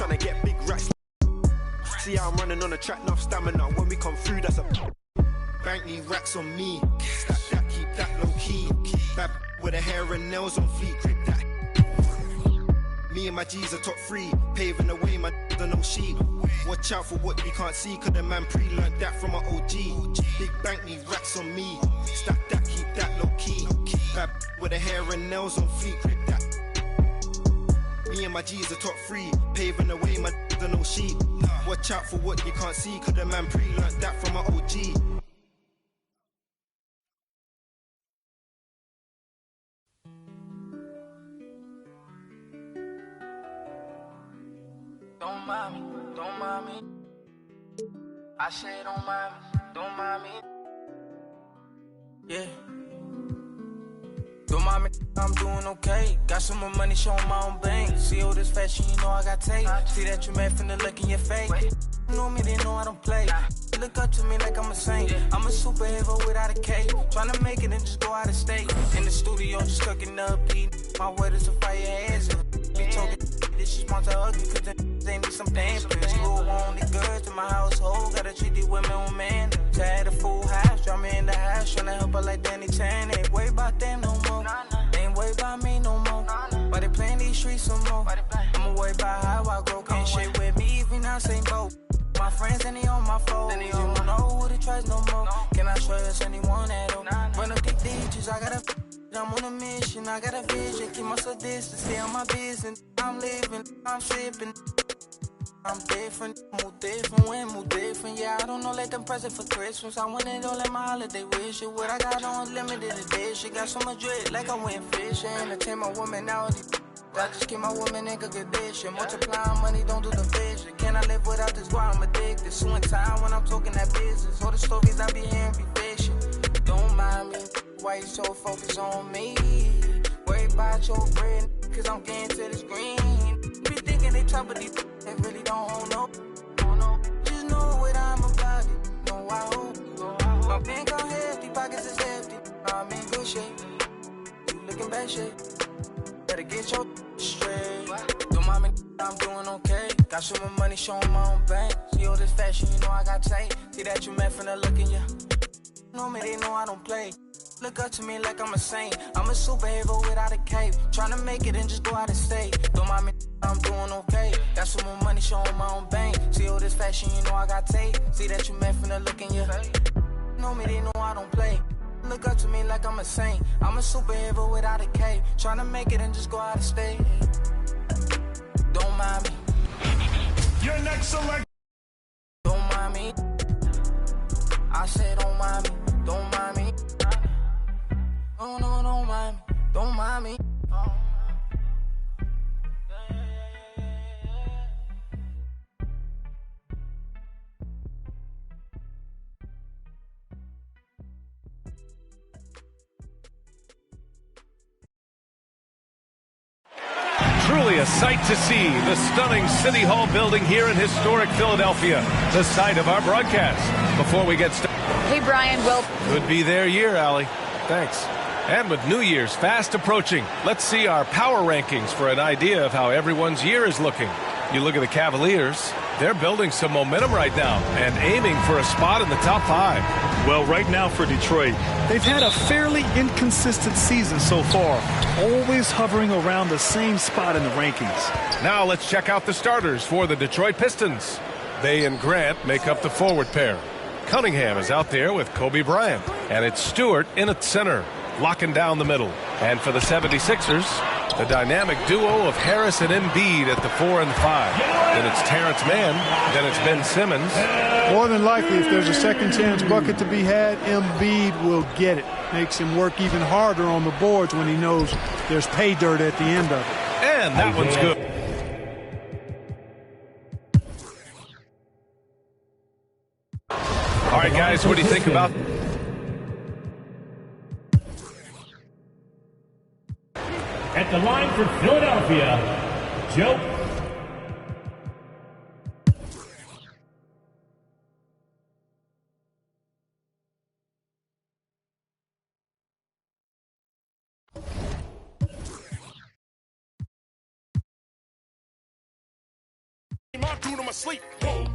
tryna get big racks. See how I'm running on the track, enough stamina. When we come through, that's a bank these racks on me. Stack that, keep that low key. Bad with the hair and nails on fleek. Grip that. Me and my G's are top 3, paving the way, my are no sheep. Watch out for what you can't see, cause the man pre-learned that from an OG. Big bank these racks on me. Stack that, keep that low key. Bad with the hair and nails on fleek. Grip that. Me and my G's are top 3, paving the way, my are no sheep. Watch out for what you can't see, cause the man pre-learned that from an OG. Don't mind me, don't mind me. I say don't mind me, don't mind me. Yeah. Don't mind me, I'm doing okay. Got some more money, showing my own bank. See all this fashion, you know I got tape. See that you mad from the look in your face. You know me, they know I don't play. Look up to me like I'm a saint. I'm a superhero without a cape. Tryna make it and just go out of state. In the studio, just cooking up, eating. My word is to fire ass. Be talking this shit monster ugly, cause they need some damn pills. Little only girls in my household. Gotta treat these women on man. To have a full house, draw me in the house. Tryna help her like Danny Chan. Ain't worry about them no more. Ain't worry about me no more. Why they playing these streets some more? I'ma worry about how I grow. Can't shit with me if we not same boat. My friends and they on my phone. You don't know who to trust no more. Can I trust anyone at all? Run up these digits, I gotta. I'm on a mission, I got a vision. Keep myself distance, stay on my business. I'm living, I'm sipping. I'm different, move different, when move different. Yeah, I don't know, let them present for Christmas. I want it all like my holiday wish. What I got on limited edition. Got so much dread, like I went fishing. I take my woman out. I just keep my woman in good condition. Multiplying money, don't do the vision. Can I live without this? Why I'm addicted. Suing time when I'm talking that business. All the stories I be hearing be fiction. Don't mind me, why you so focused on me? Worry about your bread, cause I'm getting to this green. Be thinking they top of these, they really don't know. Just know what I'm about it, know I hope. My bank account hefty, pockets is hefty. I'm in good shape, you looking bad shape. Better get your straight. Don't mind me, I'm doing okay. Got some more money, showing my own bank. See all this fashion, you know I got tape. See that you met from the look in ya. Know me, they know I don't play. Look up to me like I'm a saint. I'm a superhero without a cape. Tryna make it and just go out of state. Don't mind me, I'm doing okay. Got some more money, showing my own bank. See all this fashion, you know I got tape. See that you met from the look in ya. Know me, they know I don't play. Look up to me like I'm a saint. I'm a superhero without a cape. Tryna make it and just go out of state. Don't mind me. Your next select. Don't mind me. I said don't mind me. Don't mind me. No, no, don't mind me. Don't mind me. Truly a sight to see, the stunning City Hall building here in historic Philadelphia, the site of our broadcast. Before we get started. Hey, Brian, well... Could be their year, Allie. Thanks. And with New Year's fast approaching, let's see our power rankings for an idea of how everyone's year is looking. You look at the Cavaliers, they're building some momentum right now and aiming for a spot in the top 5. Well, right now for Detroit, they've had a fairly inconsistent season so far, always hovering around the same spot in the rankings. Now let's check out the starters for the Detroit Pistons. They and Grant make up the forward pair. Cunningham is out there with Kobe Bryant, and it's Stewart in at center, locking down the middle. And for the 76ers, the dynamic duo of Harris and Embiid at the 4 and 5. Then it's Terrence Mann, then it's Ben Simmons. More than likely, if there's a second chance bucket to be had, Embiid will get it. Makes him work even harder on the boards when he knows there's pay dirt at the end of it. And that one's good. All right, guys, what do you think about... At the line for Philadelphia, Joe. do it in my sleep. Whoa.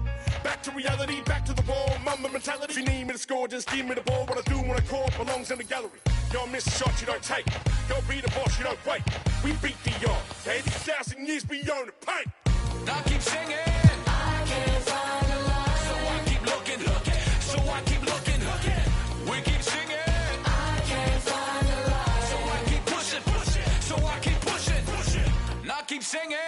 Back to reality, back to the ball, mama mentality. If you need me to score, just give me the ball. What I do when I call belongs in the gallery. Y'all miss a shot you don't take. Y'all be the boss, you don't break. We beat the odds. 80,000 years beyond the paint. Now keep singing. I can't find a lie. So I keep looking. So I keep looking. We keep singing. I can't find a lie. So I keep pushing. So I keep pushing. Now keep singing.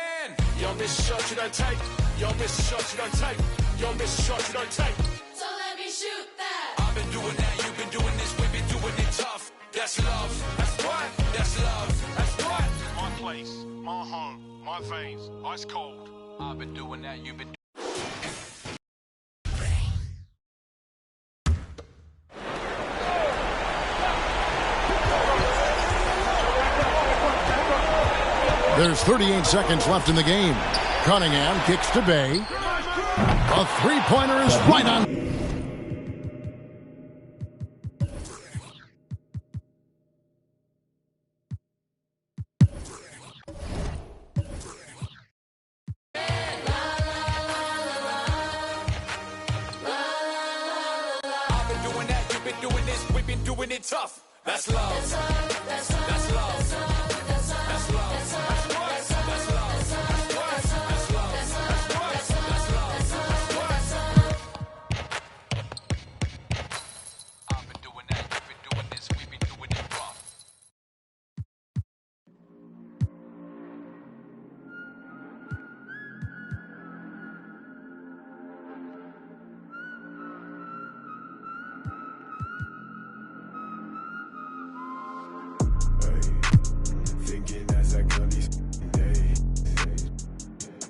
Y'all miss a shot you don't take. Y'all miss a shot you don't take. Y'all miss a shot you don't take. So let me shoot that. I've been doing that, you've been doing this, we've been doing it tough. That's love. That's what? That's love. That's what? My place, my home, my veins, ice cold. I've been doing that, you've been. There's 38 seconds left in the game. Cunningham kicks to Bay. A three-pointer is right on. I've been doing that, you've been doing this, we've been doing it tough. That's love. That's love. That's love. That's love. That's love. That's what? That's love. That's what? That's love. That's what? That's love. That's what? I've been doing that, you've been doing this, we've been doing it rough. Thinking as I come these days.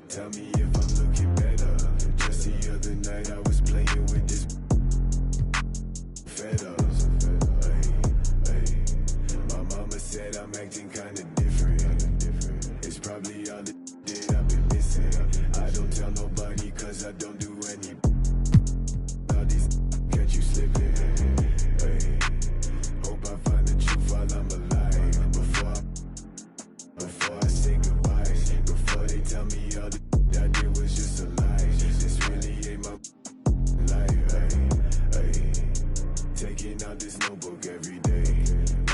Tell me if I'm looking better. Just the other night I was playing with this fed up. My mama said I'm acting kinda different. It's probably all the that I've been missing. I don't tell nobody cause I don't do any. All these catch you slipping. Hope I find the truth while I'm alive. Before I say goodbye, before they tell me all the I did was just a lie. This really ain't my life. Taking out this notebook every day,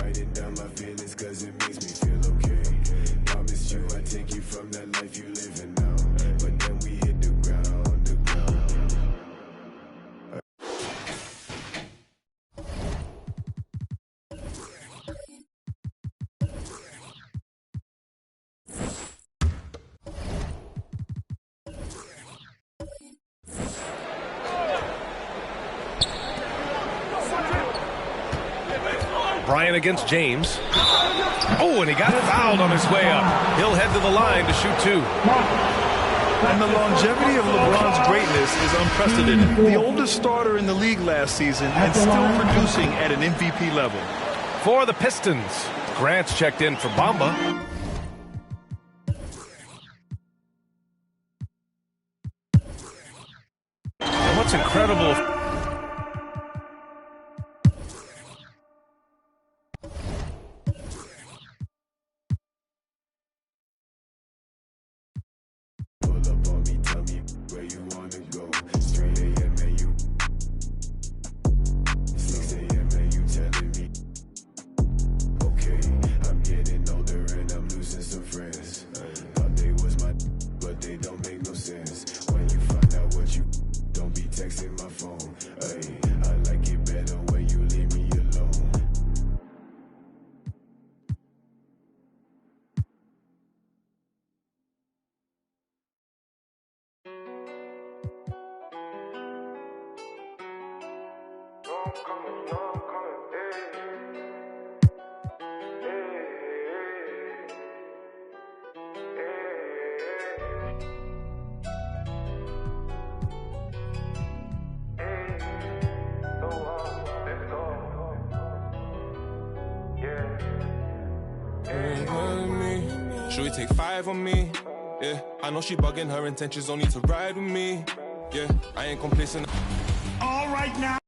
writing down my feelings cause it makes me feel okay. Promise you I take you from that life you living now, but then we hit the ground. Bryant against James. Oh, and he got fouled on his way up. He'll head to the line to shoot two. And the longevity of LeBron's greatness is unprecedented. The oldest starter in the league last season and still producing at an MVP level. For the Pistons, Grant's checked in for Bamba. And what's incredible... Should we take 5 on me? Yeah, I know she bugging, her intentions only to ride with me. Yeah, I ain't complacent. All right now.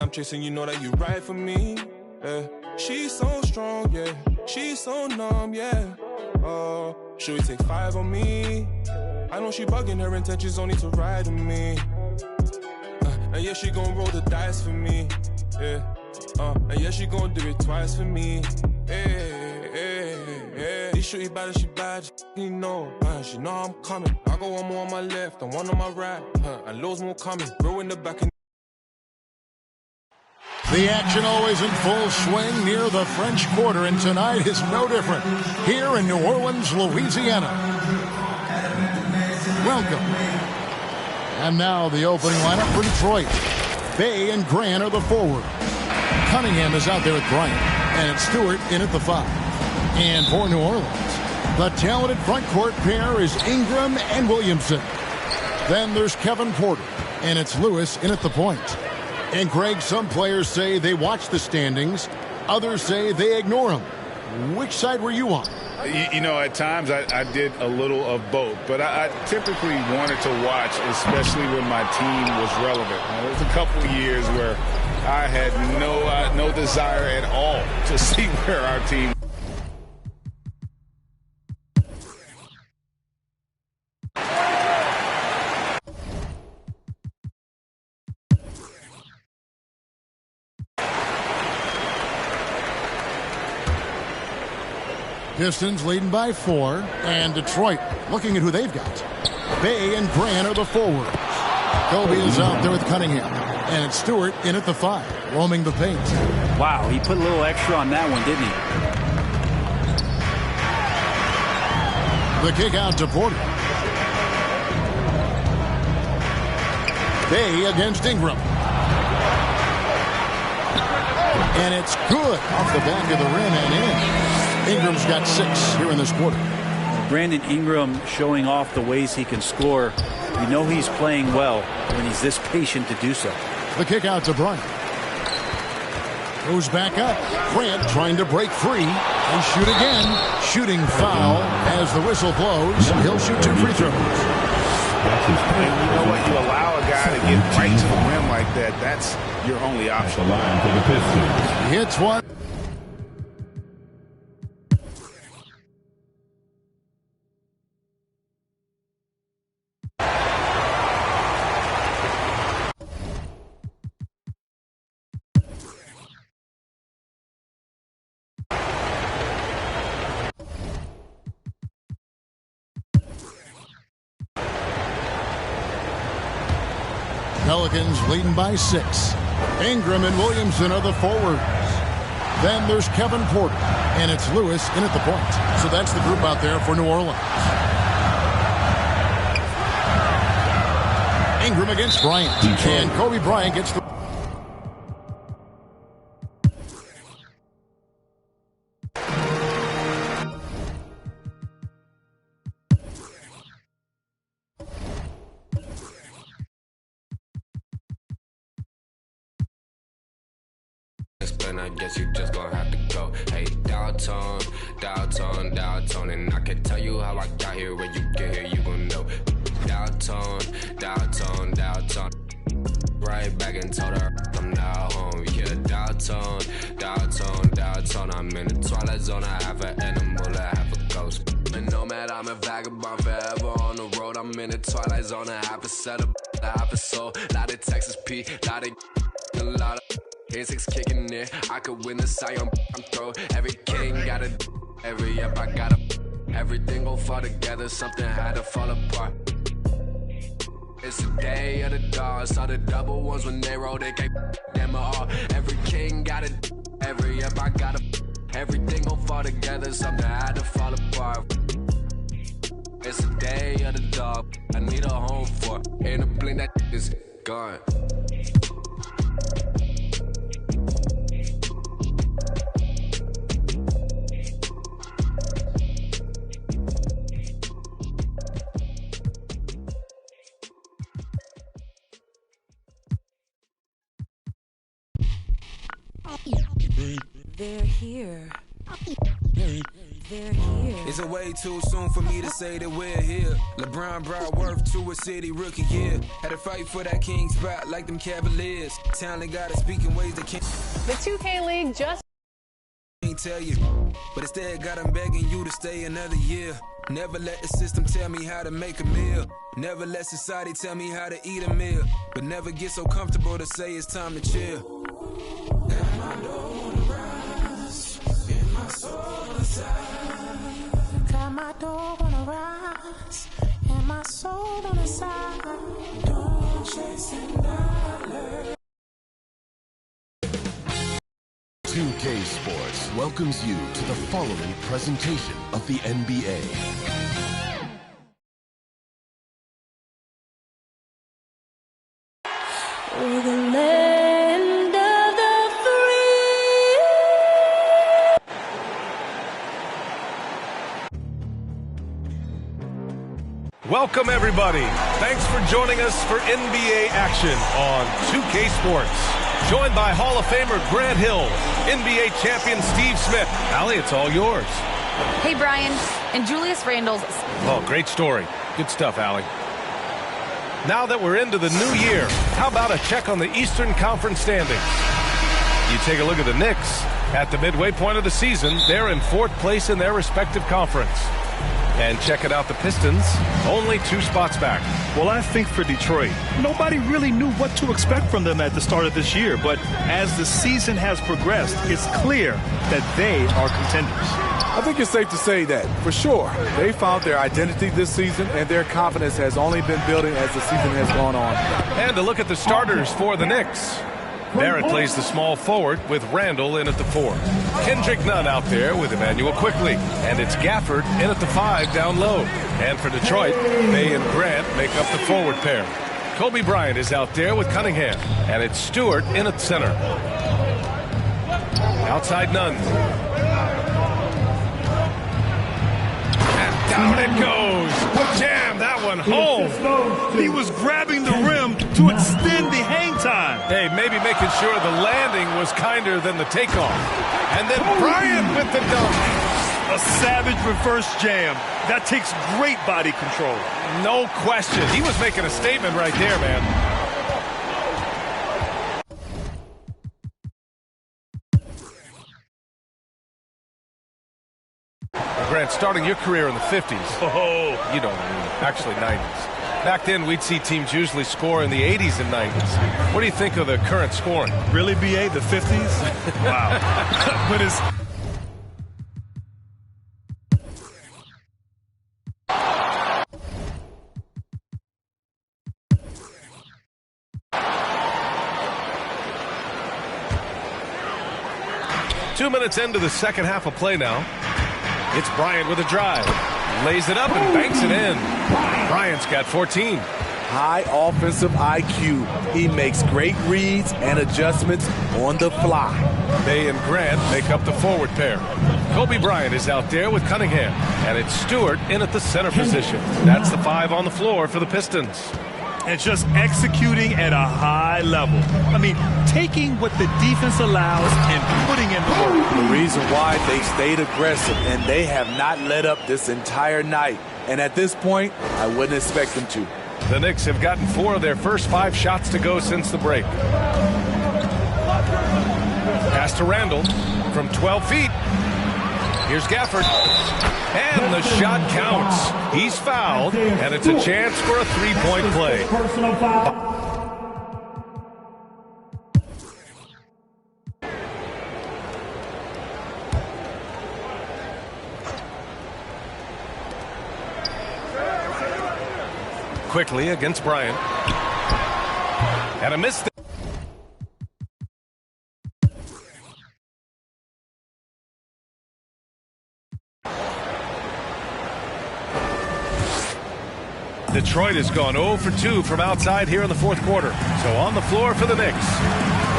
I'm chasing, you know that you ride for me. Yeah, she's so strong, yeah. She's so numb, yeah. Oh, should we take 5 on me? I know she bugging, her intentions only to ride with me. And yeah, she gon' roll the dice for me. Yeah. And yeah, she gon' do it twice for me. Hey, shorty bad, she bad, she know. She know I'm coming. I go one more on my left and one on my right. And loads more coming. Roll in the back and the action always in full swing near the French Quarter, and tonight is no different here in New Orleans, Louisiana. Welcome. And now the opening lineup for Detroit. Bay and Grant are the forward. Cunningham is out there with Bryant, and it's Stewart in at the 5. And for New Orleans, the talented front court pair is Ingram and Williamson. Then there's Kevin Porter, and it's Lewis in at the point. And Greg, some players say they watch the standings. Others say they ignore them. Which side were you on? You know, at times I did a little of both, but I typically wanted to watch, especially when my team was relevant. There was a couple of years where I had no desire at all to see where our team. Pistons leading by 4, and Detroit looking at who they've got. Bay and Grant are the forwards. Kobe is out there with Cunningham, and it's Stewart in at the 5, roaming the paint. Wow, he put a little extra on that one, didn't he? The kick out to Porter. Bay against Ingram. And it's good off the back of the rim and in. Ingram's got 6 here in this quarter. Brandon Ingram showing off the ways he can score. You know he's playing well when he's this patient to do so. The kick out to Bryant. Goes back up. Grant trying to break free. And shoot again. Shooting foul as the whistle blows. He'll shoot 2 free throws. And you know what? You allow a guy to get right to the rim like that. That's your only option. Line for the Pistons. He hits one. Pelicans leading by 6. Ingram and Williamson are the forwards. Then there's Kevin Porter, and it's Lewis in at the point. So that's the group out there for New Orleans. Ingram against Bryant, and Kobe Bryant gets the... I guess you just gonna have to go. Hey, downtown, and I can tell you how I got here. When you get here, you gon' know. Downtown. Right back and told her I'm now home. Yeah, downtown. I'm in the twilight zone. I have an animal, I have a ghost. And no matter, I'm a vagabond forever on the road. I'm in the twilight zone. I have a setup, I have a soul. Lot of Texas P, lot of Six kicking it, I could win the Sion. I'm throw every king got a every up I got a everything gon' fall together. Something had to fall apart. It's the day of the dog. Saw the double ones when they roll. They can't them all. Every king got a every up I got a everything gon' fall together. Something had to fall apart. It's the day of the dog. I need a home for. In a blink that is gone. They're here. They're here. It's a way too soon for me to say that we're here. LeBron brought worth to a city rookie year. Had to fight for that king spot like them Cavaliers. Talent gotta speak in ways that can't. The 2K League just tell you, but instead got them begging you to stay another year. Never let the system tell me how to make a meal. Never let society tell me how to eat a meal. But never get so comfortable to say it's time to chill. And my door on the rise, and my soul on the side. Got my door on the rise, and my soul on the side. Don't chasing dollars. 2K Sports welcomes you to the following presentation of the NBA. We're the land of the free. Welcome, everybody. Thanks for joining us for NBA action on 2K Sports. Joined by Hall of Famer Grant Hill, NBA champion Steve Smith. Allie, it's all yours. Hey, Brian. And Julius Randle's... Oh, great story. Good stuff, Allie. Now that we're into the new year, how about a check on the Eastern Conference standings? You take a look at the Knicks. At the midway point of the season, they're in 4th place in their respective conference. And checking out the Pistons, only 2 spots back. Well, I think for Detroit, nobody really knew what to expect from them at the start of this year. But as the season has progressed, it's clear that they are contenders. I think it's safe to say that, for sure. They found their identity this season, and their confidence has only been building as the season has gone on. And to look at the starters for the Knicks. Barrett plays the small forward with Randle in at the 4. Kendrick Nunn out there with Emmanuel Quickley. And it's Gafford in at the 5 down low. And for Detroit, Bey and Grant make up the forward pair. Kobe Bryant is out there with Cunningham. And it's Stewart in at center. Outside Nunn. And down it goes. Jam that one home. He was grabbing the rim to extend the hang time. Hey, maybe making sure the landing was kinder than the takeoff. And then Bryant with the dunk. A savage reverse jam. That takes great body control. No question. He was making a statement right there, man. Grant, starting your career in the 50s. Oh, you don't mean. Actually, 90s. Back then, we'd see teams usually score in the 80s and 90s. What do you think of the current scoring? Really, BA, the 50s? Wow. But it's... Two minutes into the second half of play now. It's Bryant with a drive. Lays it up and banks it in. Bryant's got 14. High offensive IQ. He makes great reads and adjustments on the fly. Bey and Grant make up the forward pair. Kobe Bryant is out there with Cunningham. And it's Stewart in at the center position. That's the 5 on the floor for the Pistons. And just executing at a high level. I mean, taking what the defense allows and putting in the work. The reason why they stayed aggressive, and they have not let up this entire night. And at this point, I wouldn't expect them to. The Knicks have gotten 4 of their first 5 shots to go since the break. Pass to Randle from 12 feet. Here's Gafford. And the shot counts. He's fouled, and it's a chance for a 3-point play. Personal foul. Quickly against Bryant. And a miss. Detroit has gone 0 for 2 from outside here in the 4th quarter. So on the floor for the Knicks.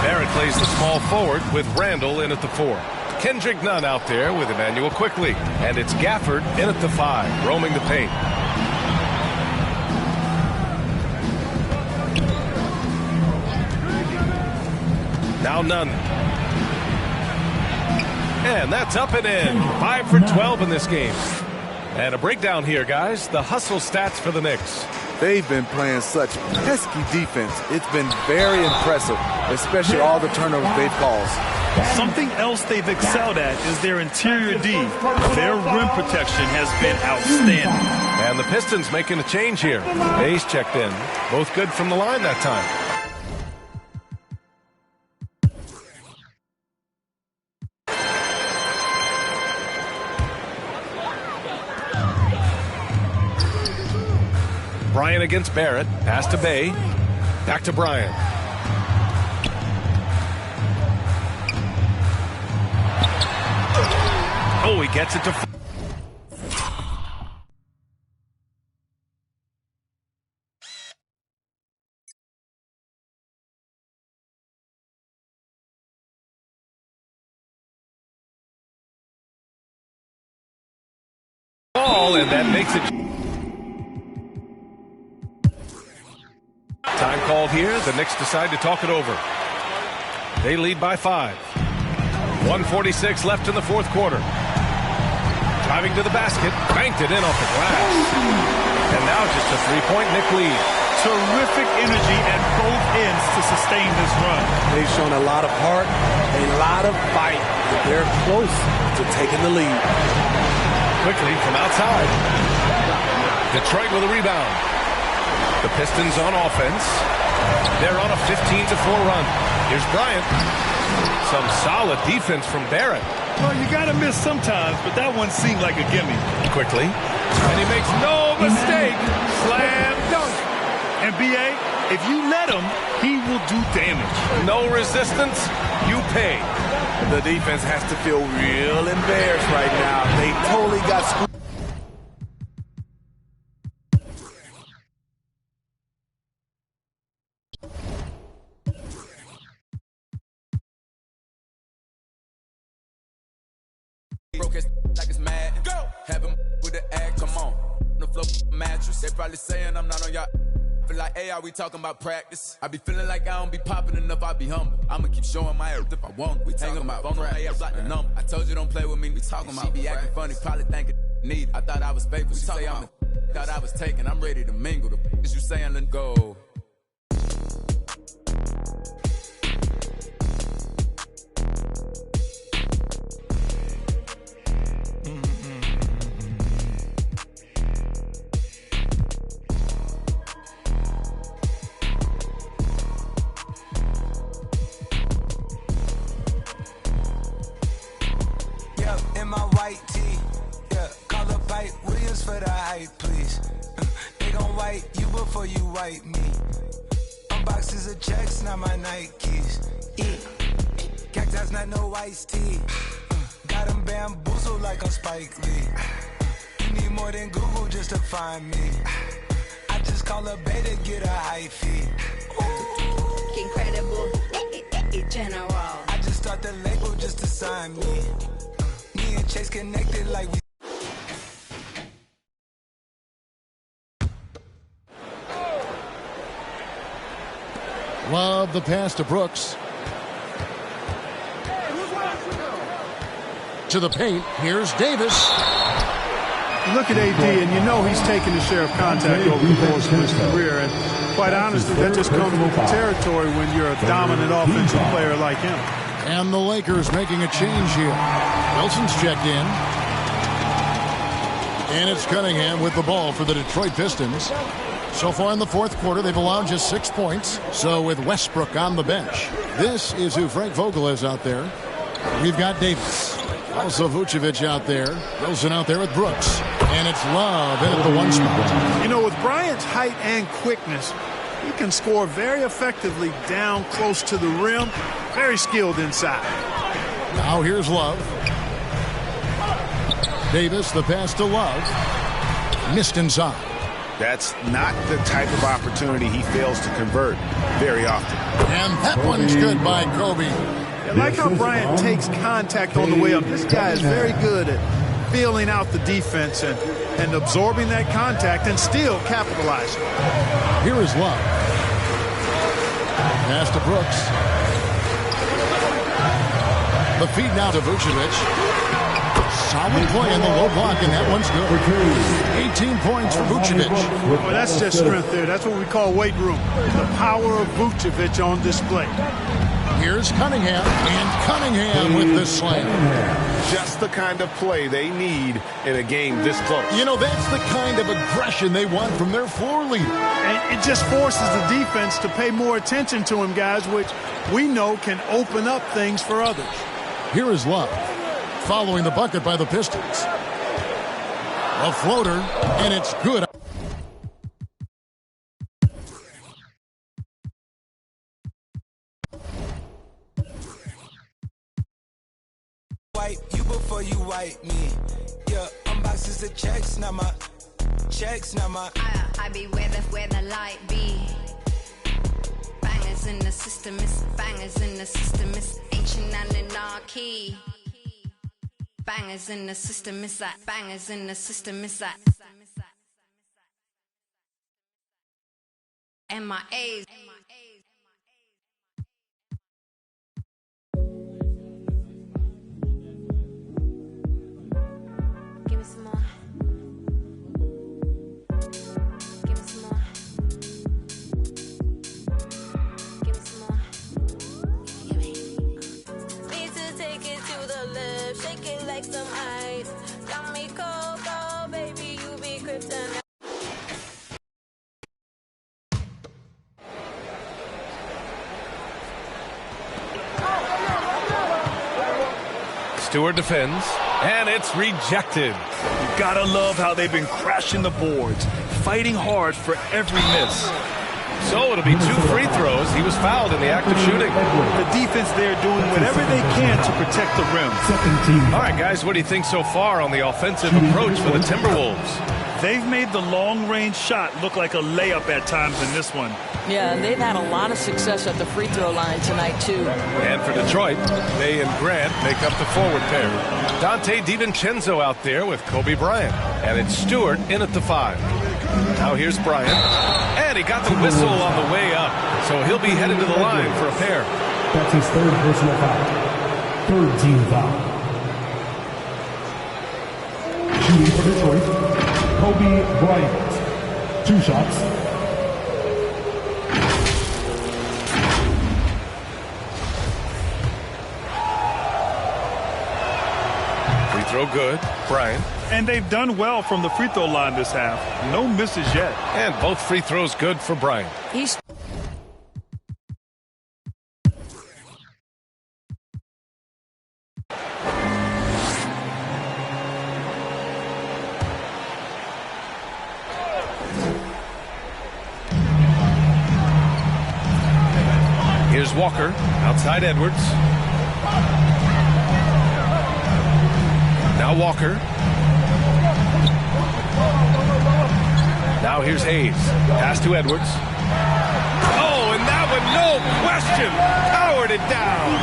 Barrett plays the small forward with Randle in at the 4. Kendrick Nunn out there with Emmanuel Quickley. And it's Gafford in at the 5, roaming the paint. Now Nunn. And that's up and in. 5 for 12 in this game. And a breakdown here, guys. The hustle stats for the Knicks. They've been playing such pesky defense. It's been very impressive, especially all the turnovers they've caused. Something else they've excelled at is their interior D. Their rim protection has been outstanding. And the Pistons making a change here. Bayes checked in. Both good from the line that time. Bryant against Barrett. Pass to Bay. Back to Bryant. Oh, he gets it to... ball, and that makes it... Time called here. The Knicks decide to talk it over. They lead by 5. 1:46 left in the fourth quarter. Driving to the basket, banked it in off the glass. And now just a three-point Knick lead. Terrific energy at both ends to sustain this run. They've shown a lot of heart, a lot of fight. They're close to taking the lead. Quickly from outside. Detroit with a rebound. The Pistons on offense. They're on a 15-4 run. Here's Bryant. Some solid defense from Barrett. Well, you got to miss sometimes, but that one seemed like a gimme. Quickly. And he makes no mistake. Slam dunk. And B.A., if you let him, he will do damage. No resistance, you pay. The defense has to feel real embarrassed right now. They totally got screwed. Broke his like it's mad. Go! Have him with the act, come on. The floor mattress. They probably saying I'm not on y'all. Feel like, hey, are we talking about practice? I be feeling like I don't be popping enough, I be humble. I'ma keep showing my ass if I want. We talking about phone practice, like the number. I told you don't play with me, we talking about. She be acting funny, probably thinking need. I thought I was faithful, she say I'm thought I was taken, I'm ready to mingle. The is you saying let go. In my white tee, yeah, call up Pipe Williams for the hype, please. They gon' wipe you before you wipe me. Unboxes of checks, not my Nikes. Cactus, not no iced tea. Got them bamboozled like I'm Spike Lee. You need more than Google just to find me. I just call a beta, get a high fee. Incredible, general. I just start the label just to sign me. Me and Chase connected like we. Love the pass to Brooks. To the paint. Here's Davis. You look at AD, and you know he's taking his share of contact over the course of his career. And quite honestly, that just comes with the territory when you're a dominant offensive player like him. And the Lakers making a change here. Wilson's checked in. And it's Cunningham with the ball for the Detroit Pistons. So far in the fourth quarter, they've allowed just 6 points. So with Westbrook on the bench, this is who Frank Vogel is out there. We've got Davis. Also Vucevic out there. Wilson out there with Brooks. And it's Love in at the 1 spot. You know, with Bryant's height and quickness, he can score very effectively down close to the rim. Very skilled inside. Now here's Love. Davis, the pass to Love. Missed inside. That's not the type of opportunity he fails to convert very often. And that one's good by Kobe. I like how Bryant takes contact on the way up. This guy is very good at feeling out the defense and absorbing that contact and still capitalizing. Here is Love. Pass to Brooks. The feed now to Vucevic. Solid play in the low block, and that one's good. 18 points for Vucevic. Well, that's just strength there. That's what we call weight room. The power of Vucevic on display. Here's Cunningham, and Cunningham with the slam. Just the kind of play they need in a game this close. You know, that's the kind of aggression they want from their floor leader. And it just forces the defense to pay more attention to him, guys, which we know can open up things for others. Here is Love, following the bucket by the Pistons. A floater, and it's good. Wipe you before you wipe me. Yeah, unboxes of checks, not my checks, not my. I be where the light be. Bangers in the system, it's bangers in the system, it's ancient anarchy. Bangers in the system, it's that bangers in the system, it's that. MIAs. Give me some more. Give me some more. Give me some more. Give me. Need to take it to the left, shake it like some ice. Got me cold, oh baby, you be kryptonite. Stewart defends, and it's rejected. You gotta love how they've been crashing the boards, fighting hard for every miss. So it'll be 2 free throws. He was fouled in the act of shooting. The defense there doing whatever they can to protect the rim. All right, guys, what do you think so far on the offensive approach for the Timberwolves? They've made the long-range shot look like a layup at times in this one. Yeah, and they've had a lot of success at the free throw line tonight, too. And for Detroit, Bay and Grant make up the forward pair. Dante DiVincenzo out there with Kobe Bryant. And it's Stewart in at the 5. Now here's Bryant. And he got the whistle on the way up. So he'll be headed to the line for a pair. That's his 3rd personal foul. 3rd team foul. Shooting for Detroit, Kobe Bryant. 2 shots. Free throw good. Bryant. And they've done well from the free throw line this half. No misses yet. And both free throws good for Bryant. He's Here's Walker, outside Edwards. Now Walker. Now here's Hayes. Pass to Edwards. Oh, and that one, no question, powered it down.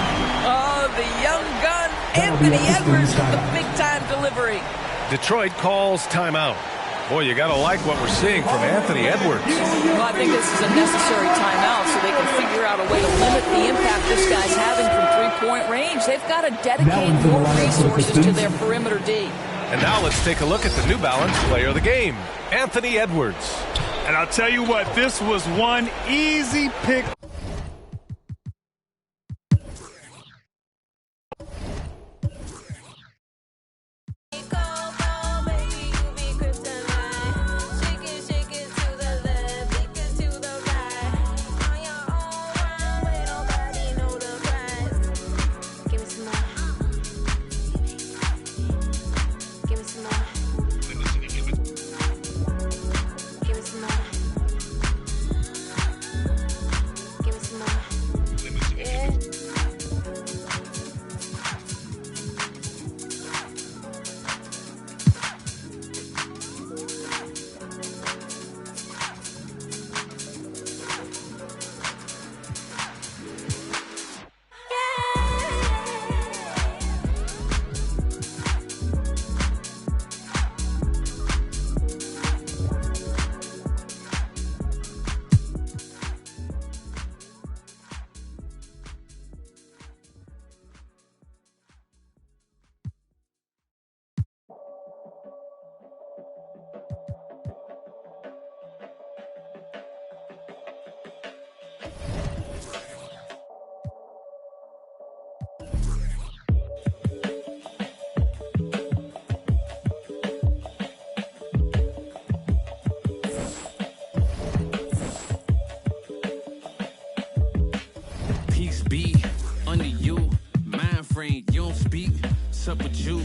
oh, the young gun, Anthony Edwards with the big-time delivery. Detroit calls timeout. Boy, you got to like what we're seeing from Anthony Edwards. Well, I think this is a necessary timeout so they can figure out a way to limit the impact this guy's having from three-point range. They've got to dedicate more resources to their perimeter D. And now let's take a look at the New Balance player of the game, Anthony Edwards. And I'll tell you what, this was one easy pick. frame, you don't speak. Sup with you?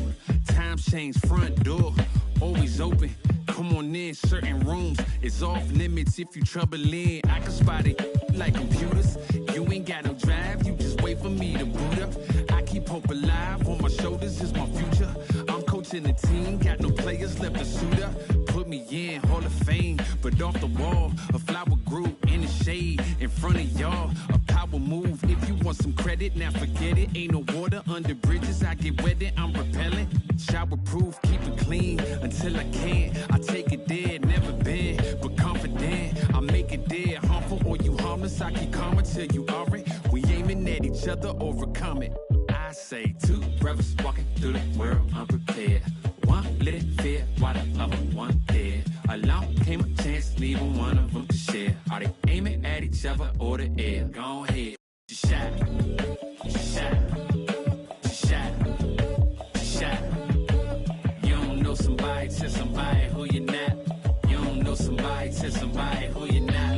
Time change, front door always open. Come on in, certain rooms is off limits. If you trouble in, I can spot it like computers. You ain't got no drive, you just wait for me to boot up. I keep hope alive, on my shoulders is my future. I'm coaching the team, got no players left to suit up. Put me in, Hall of Fame, but off the wall, a flower grew in the shade in front of y'all. A power move, if you want some credit, now forget it. Ain't no water under bridges, I get wetted, I'm repellent. Shower proof, keep it clean until I can. I take it there, never been, but confident. I make it there, harmful or you harmless. I keep calm until you are it. We aiming at each other, overcome it. I say two brothers walking through the world unprepared. One little fear, while the other one dead. Along came a chance, leaving one of them to share. Are they aiming at each other or the air? Go ahead, just shot, just shot, just shot, just shot. You don't know somebody, tell somebody who you're not. You don't know somebody, tell somebody who you're not.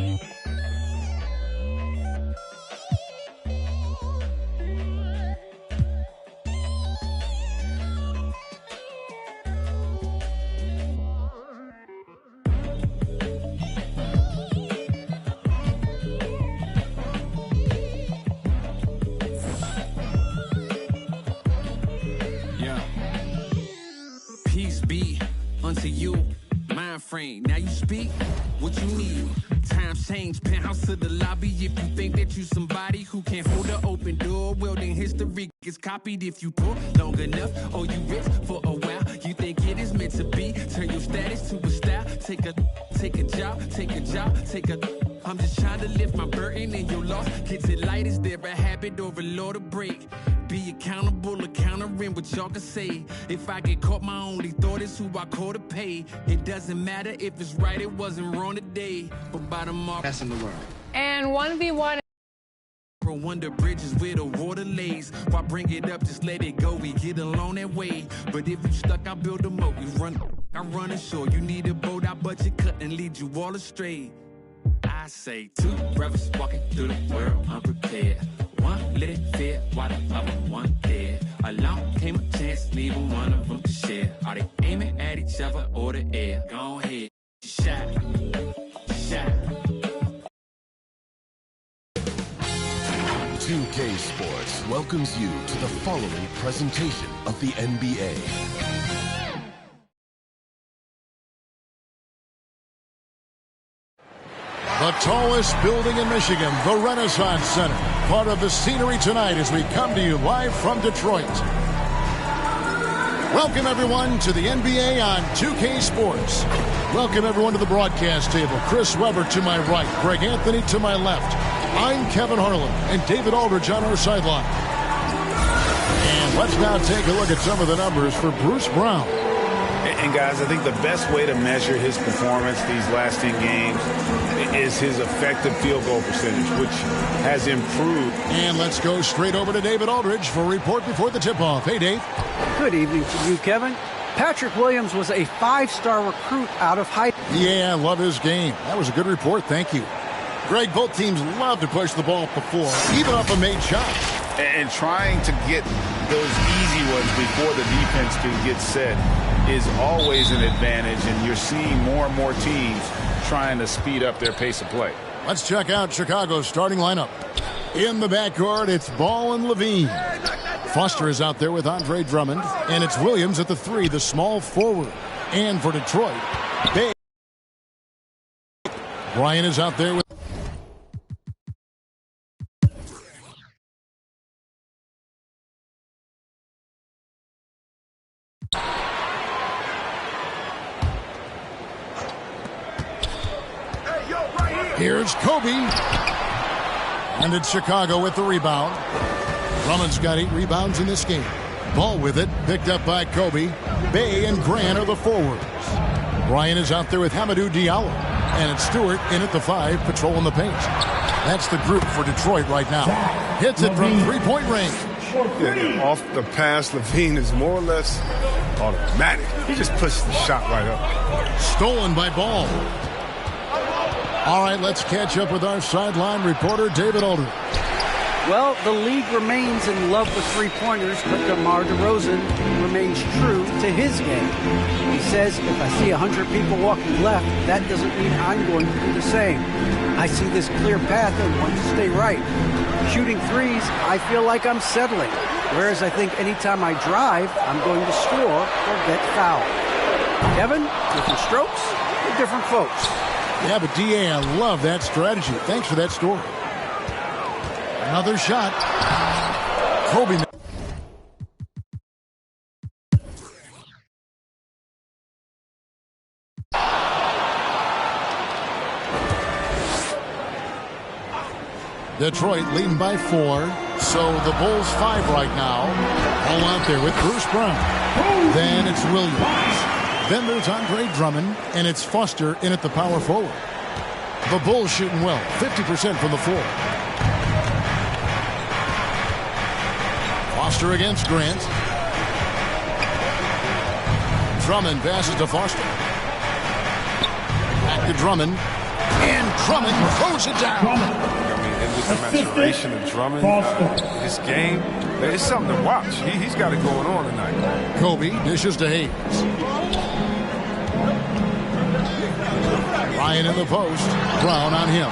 Unto you, mind frame. Now you speak what you need. Times change, penthouse to the lobby. If you think that you somebody who can't hold an open door, well then history gets copied. If you pull long enough, or you rich for a while, you think it is meant to be. Turn your status to a style. Take a job, take a job, take a. I'm just trying to lift my burden and your loss. Gets it light, is there a habit or a law to break? Be accountable, countering what y'all can say. If I get caught, my only thought is who I call to pay. It doesn't matter if it's right, it wasn't wrong today. But by the mark, that's in the world. And 1v1. Wonder bridges where the water lays. Why bring it up, just let it go. We get along that way. But if you stuck, I build a moat. You run, I run ashore. You need a boat, I budget cut and lead you all astray. I say two brothers walking through the world unprepared. One lit fear, while the other one dead. Along came a chance, leaving one of them to share. Are they aiming at each other or the air? Go ahead, shot, shot. 2K Sports welcomes you to the following presentation of the NBA. The tallest building in Michigan, the Renaissance Center. Part of the scenery tonight as we come to you live from Detroit. Welcome, everyone, to the NBA on 2K Sports. Welcome, everyone, to the broadcast table. Chris Webber to my right, Greg Anthony to my left. I'm Kevin Harlan, and David Aldridge on our sideline. And let's now take a look at some of the numbers for Bruce Brown. And guys, I think the best way to measure his performance these last 10 games is his effective field goal percentage, which has improved. And let's go straight over to David Aldridge for a report before the tip-off. Hey, Dave. Good evening to you, Kevin. Patrick Williams was a 5-star recruit out of high. Yeah, I love his game. That was a good report. Thank you. Greg, both teams love to push the ball up the floor, even off a made shot. And trying to get those easy ones before the defense can get set is always an advantage, and you're seeing more and more teams trying to speed up their pace of play. Let's check out Chicago's starting lineup. In the backcourt, it's Ball and Levine. Foster is out there with Andre Drummond, and it's Williams at the 3, the small forward. And for Detroit, Bryant is out there with... Here's Kobe. And it's Chicago with the rebound. Drummond's got 8 rebounds in this game. Ball with it, picked up by Kobe. Bay and Grant are the forwards. Bryant is out there with Hamidou Diallo. And it's Stewart in at the 5, patrolling the paint. That's the group for Detroit right now. Hits it from three-point range. Yeah, off the pass, Levine is more or less automatic. He just pushes the shot right up. Stolen by Ball. All right, let's catch up with our sideline reporter, David Aldridge. Well, the league remains in love with three-pointers, but DeMar DeRozan remains true to his game. He says, if I see 100 people walking left, that doesn't mean I'm going to do the same. I see this clear path and want to stay right. Shooting threes, I feel like I'm settling, whereas I think anytime I drive, I'm going to score or get fouled. Kevin, different strokes for different folks. Yeah, but D.A., I love that strategy. Thanks for that story. Another shot. Kobe. Detroit leading by 4. So the Bulls 5 right now. All out there with Bruce Brown. Then it's Williams. Then there's Andre Drummond. And it's Foster in at the power forward. The Bulls shooting well. 50% from the floor. Foster against Grant. Drummond passes to Foster. Back to Drummond. And Drummond throws it down. And with the maturation of Drummond, his game, it's something to watch. He's got it going on tonight. Kobe dishes to Hayes. Bryant in the post. Brown on him.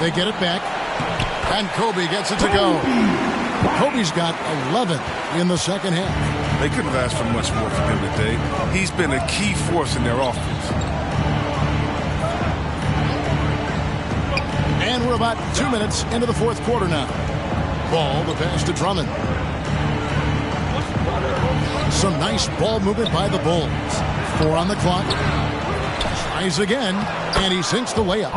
They get it back. And Kobe gets it to go. Kobe's got 11 in the second half. They couldn't have asked for much more from him today. He's been a key force in their offense. And we're about 2 minutes into the fourth quarter now. Ball, the pass to Drummond. Some nice ball movement by the Bulls. 4 on the clock. Tries again, and he sinks the way up.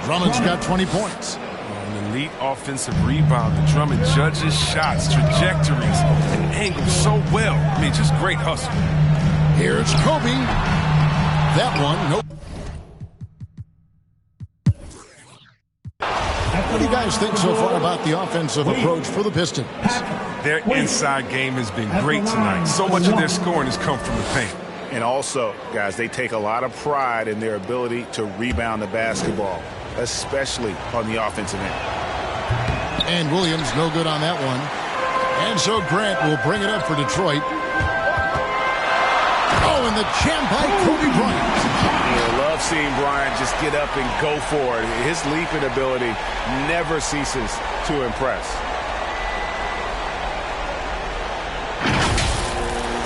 Drummond's got 20 points. An elite offensive rebound. The Drummond judges shots, trajectories, and angles so well. I mean, just great hustle. Here's Kobe. That one, nope. What do you guys think so far about the offensive approach for the Pistons? Their inside game has been great tonight. So much of their scoring has come from the paint. And also, guys, they take a lot of pride in their ability to rebound the basketball, especially on the offensive end. And Williams no good on that one. And so Grant will bring it up for Detroit. Oh, and the jam by Kobe Bryant. I love seeing Bryant just get up and go for it. His leaping ability never ceases to impress.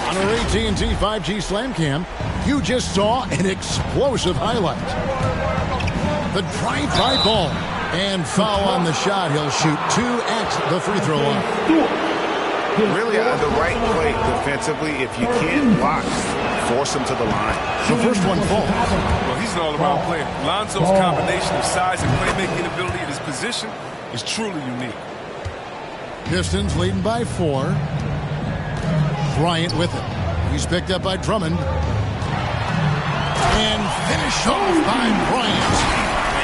On our AT&T 5G Slam Cam, you just saw an explosive highlight. The drive-by ball. And foul on the shot. He'll shoot 2 at the free throw line. Really out of the right play defensively. If you can't block, force him to the line. The first one falls. Well, he's an all-around player. Lonzo's combination of size and playmaking ability at his position is truly unique. Pistons leading by 4. Bryant with it. He's picked up by Drummond. And finished off by Bryant.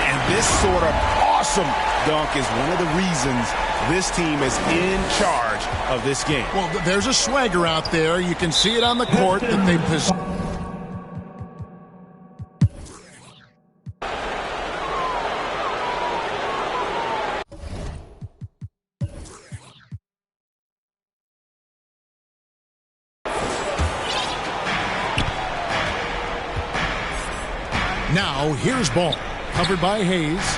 And this sort of awesome dunk is one of the reasons this team is in charge of this game. Well, there's a swagger out there. You can see it on the court that they possess. Now, here's ball. Covered by Hayes.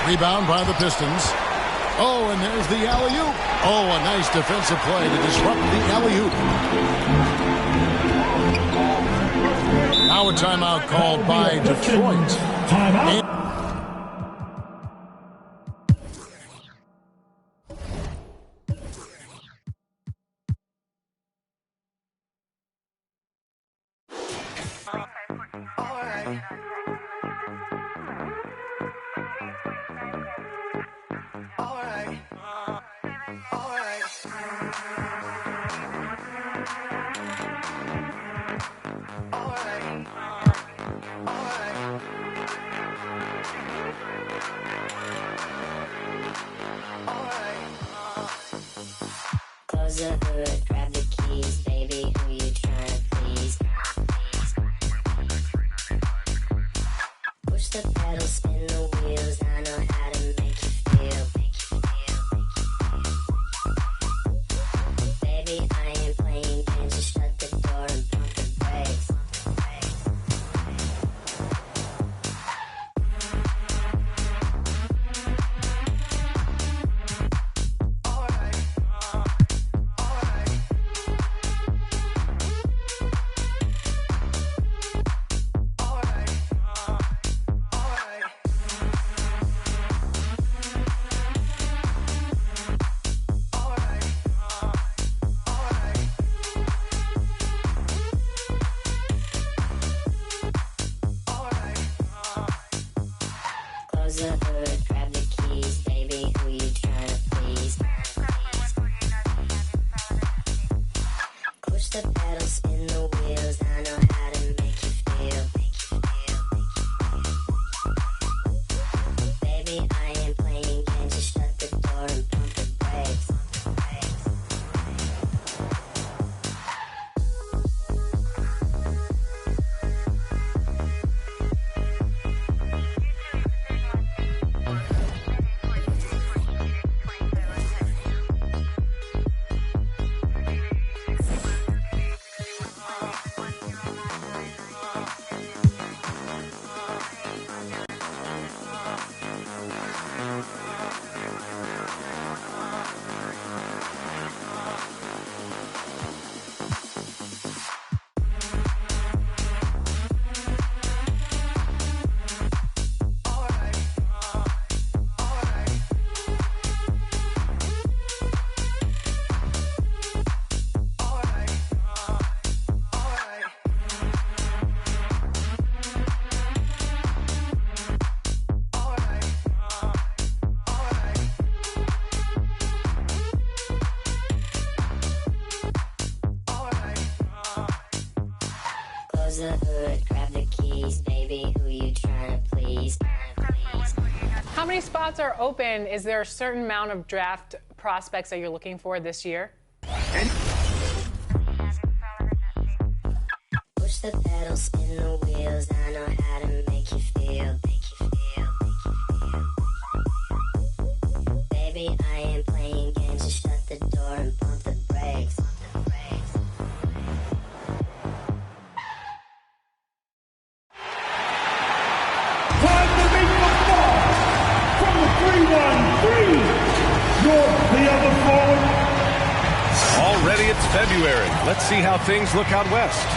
Rebound by the Pistons. Oh, and there's the alley-oop. Oh, a nice defensive play to disrupt the alley-oop. Now a timeout called by Detroit. Timeout. Close the hood, grab the keys, baby, who you trying to please? Push the pedal, spin the wheels, I know how to make Close the hood, grab the keys, baby, who you trying to please? Push the pedal, spin the wheels, I know how to make you feel. Baby, I ain't playing games, just shut the door and pump the brakes. Close the hood, grab the keys, baby, who you trying to please? How many spots are open? Is there a certain amount of draft prospects that you're looking for this year? Push the pedal, spin the wheels, I know how to make you feel. Baby, I ain't playing games, just shut the door and pump the brakes. Time to make the fall from the 3-1-3. You're the other forward. Already it's February. Let's see how things look out west.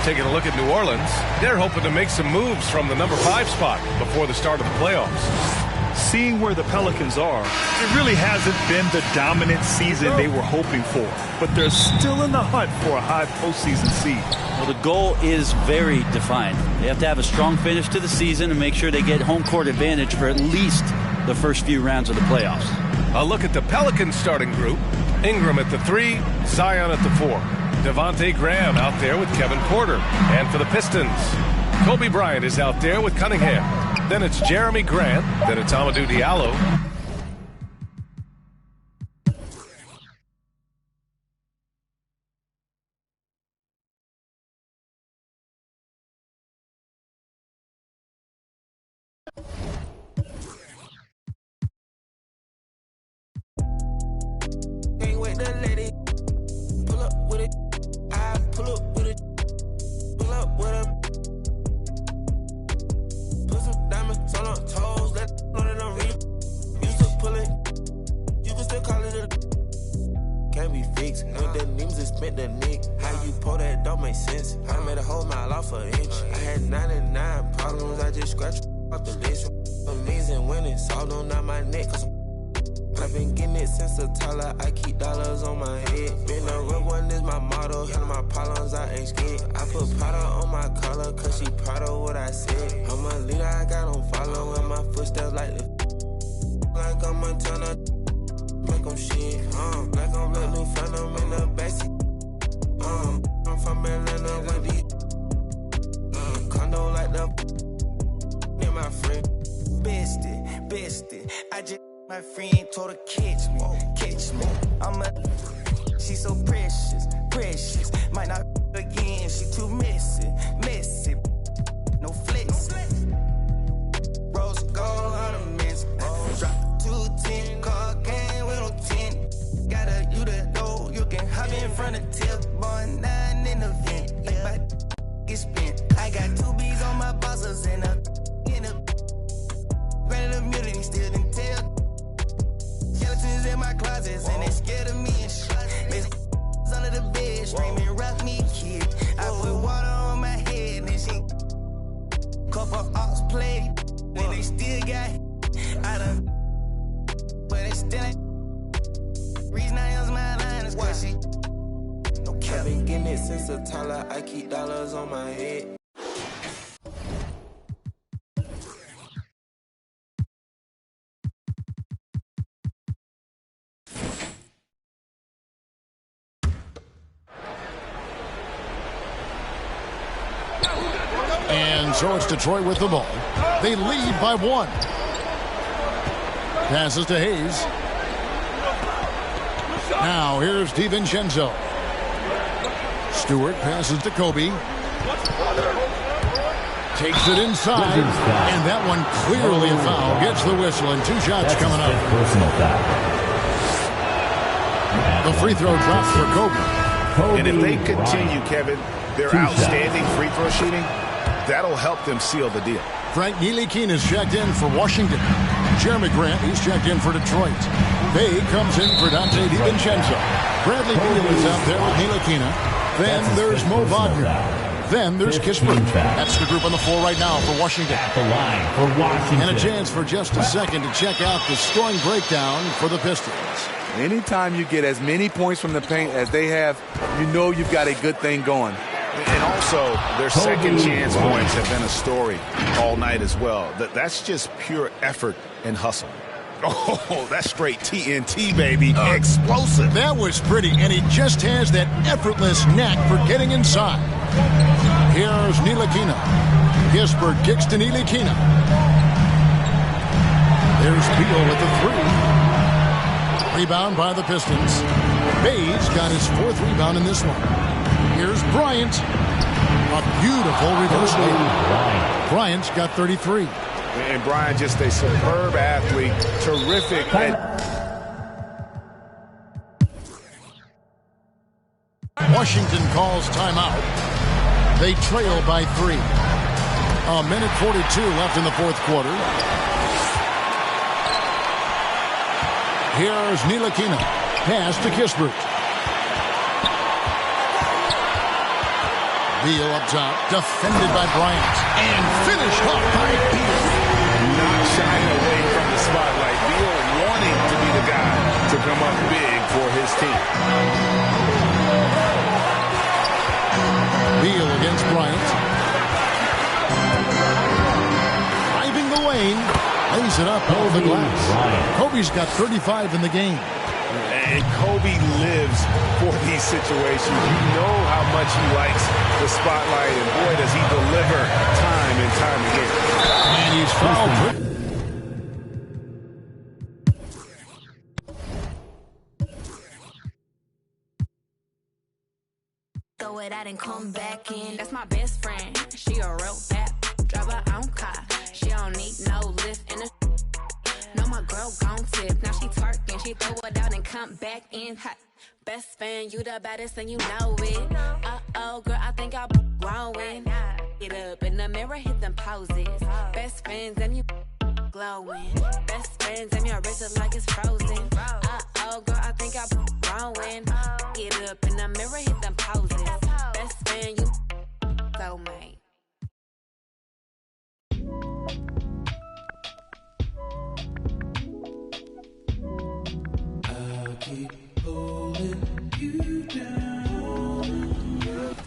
Taking a look at New Orleans, they're hoping to make some moves from the number 5 spot before the start of the playoffs. Seeing where the Pelicans are, it really hasn't been the dominant season they were hoping for. But they're still in the hunt for a high postseason seed. Well, the goal is very defined. They have to have a strong finish to the season and make sure they get home court advantage for at least the first few rounds of the playoffs. A look at the Pelicans starting group. Ingram at the 3, Zion at the 4. Devontae Graham out there with Kevin Porter. And for the Pistons, Kobe Bryant is out there with Cunningham. Then it's Jeremy Grant. Then it's Amadou Diallo. Ain't wait to let it pull up with it. I pull up with it. Pull up with it. Put some diamonds on her toes. Let know that I'm real. Used to pull it. You can still call it a. Can't be fixed. With the names and spent the nick. How you pull that don't make sense. I made a whole mile off an inch. I had 99 problems. I just scratched off the list. Amazing winning. Solved on out my neck. Cause I've been getting it since the Tyler. I keep dollars on my head. Been a real one is my motto. Handle my problems, I ain't scared. I put Prada on my collar, cause she proud of what I said. I'm a leader, I got on following my footsteps like the like I'm Montana. Make them shit, like I'm let new phantom in the backseat. I'm from Atlanta with these condo like the and my friend. Bestie, I just my friend told her catch me. I'm a, she so precious. Might not again, she too messy. No flex. Rose gold ornaments. Drop 210, car game with no 10. Gotta you the door, you can hop in front of tip. Born 9 in the vent, like my get spent. I got 2 B's on my bosses and a granted immunity, still didn't tell. Skeletons in my closets and they scared of me and shit. There's under the bed screaming, rock me, kid. I put water on my head and she couple ops played. And they still got I done, but they still ain't. Reason I use my line is cause she no cap. I've been getting it since the Tyler. I keep dollars on my head. And so it's Detroit with the ball. They lead by 1. Passes to Hayes. Now here's DiVincenzo. Stewart passes to Kobe. Takes it inside. And that one clearly a foul. Gets the whistle and 2 shots coming up. The free throw drops for Kobe. And if they continue, Kevin, their outstanding free throw shooting, that'll help them seal the deal. Frank Ntilikina is checked in for Washington. Jeremy Grant, he's checked in for Detroit. Bay comes in for Dante DiVincenzo. Bradley Beal is out there with Ntilikina. Then there's Mo Wagner. Then there's Kispert. That's the group on the floor right now for Washington. At the line for Washington. And a chance for just a second to check out the scoring breakdown for the Pistons. Anytime you get as many points from the paint as they have, you know you've got a good thing going. And also, their second chance points have been a story all night as well. That's just pure effort and hustle. Oh, that's straight TNT, baby. Explosive. That was pretty, and he just has that effortless knack for getting inside. Here's Ntilikina. Kispert kicks to Ntilikina. There's Beal with the 3. Rebound by the Pistons. Bay's got his 4th rebound in this one. Here's Bryant. A beautiful reversal. Bryant's got 33. And Bryant, just a superb athlete. Terrific. Washington calls timeout. They trail by 3. 1:42 left in the 4th quarter. Here's Ntilikina. Pass to Kispert. Beal up top, defended by Bryant, and finished off by Beal. Not shying away from the spotlight. Beal wanting to be the guy to come up big for his team. Beal against Bryant. Driving the lane, lays it up over the glass. Kobe's got 35 in the game. And Kobe lives for these situations. You know how much he likes the spotlight, and boy, does he deliver time and time again. And he's fouled. Throw it out and come back in. That's my best friend. She a real bad drive her own car. She don't need no lift in the. No, my girl gon' tip. Now she twerking. She throw it out and come back in hot. Best fan, you the baddest and you know it. Uh-oh, girl, I think I'm growing. Get up in the mirror, hit them poses. Best friends and you glowing. Best friends and your wrist is like it's frozen. Uh-oh, girl, I think I'm growing. Get up in the mirror, hit them poses. Best friend, you soulmate.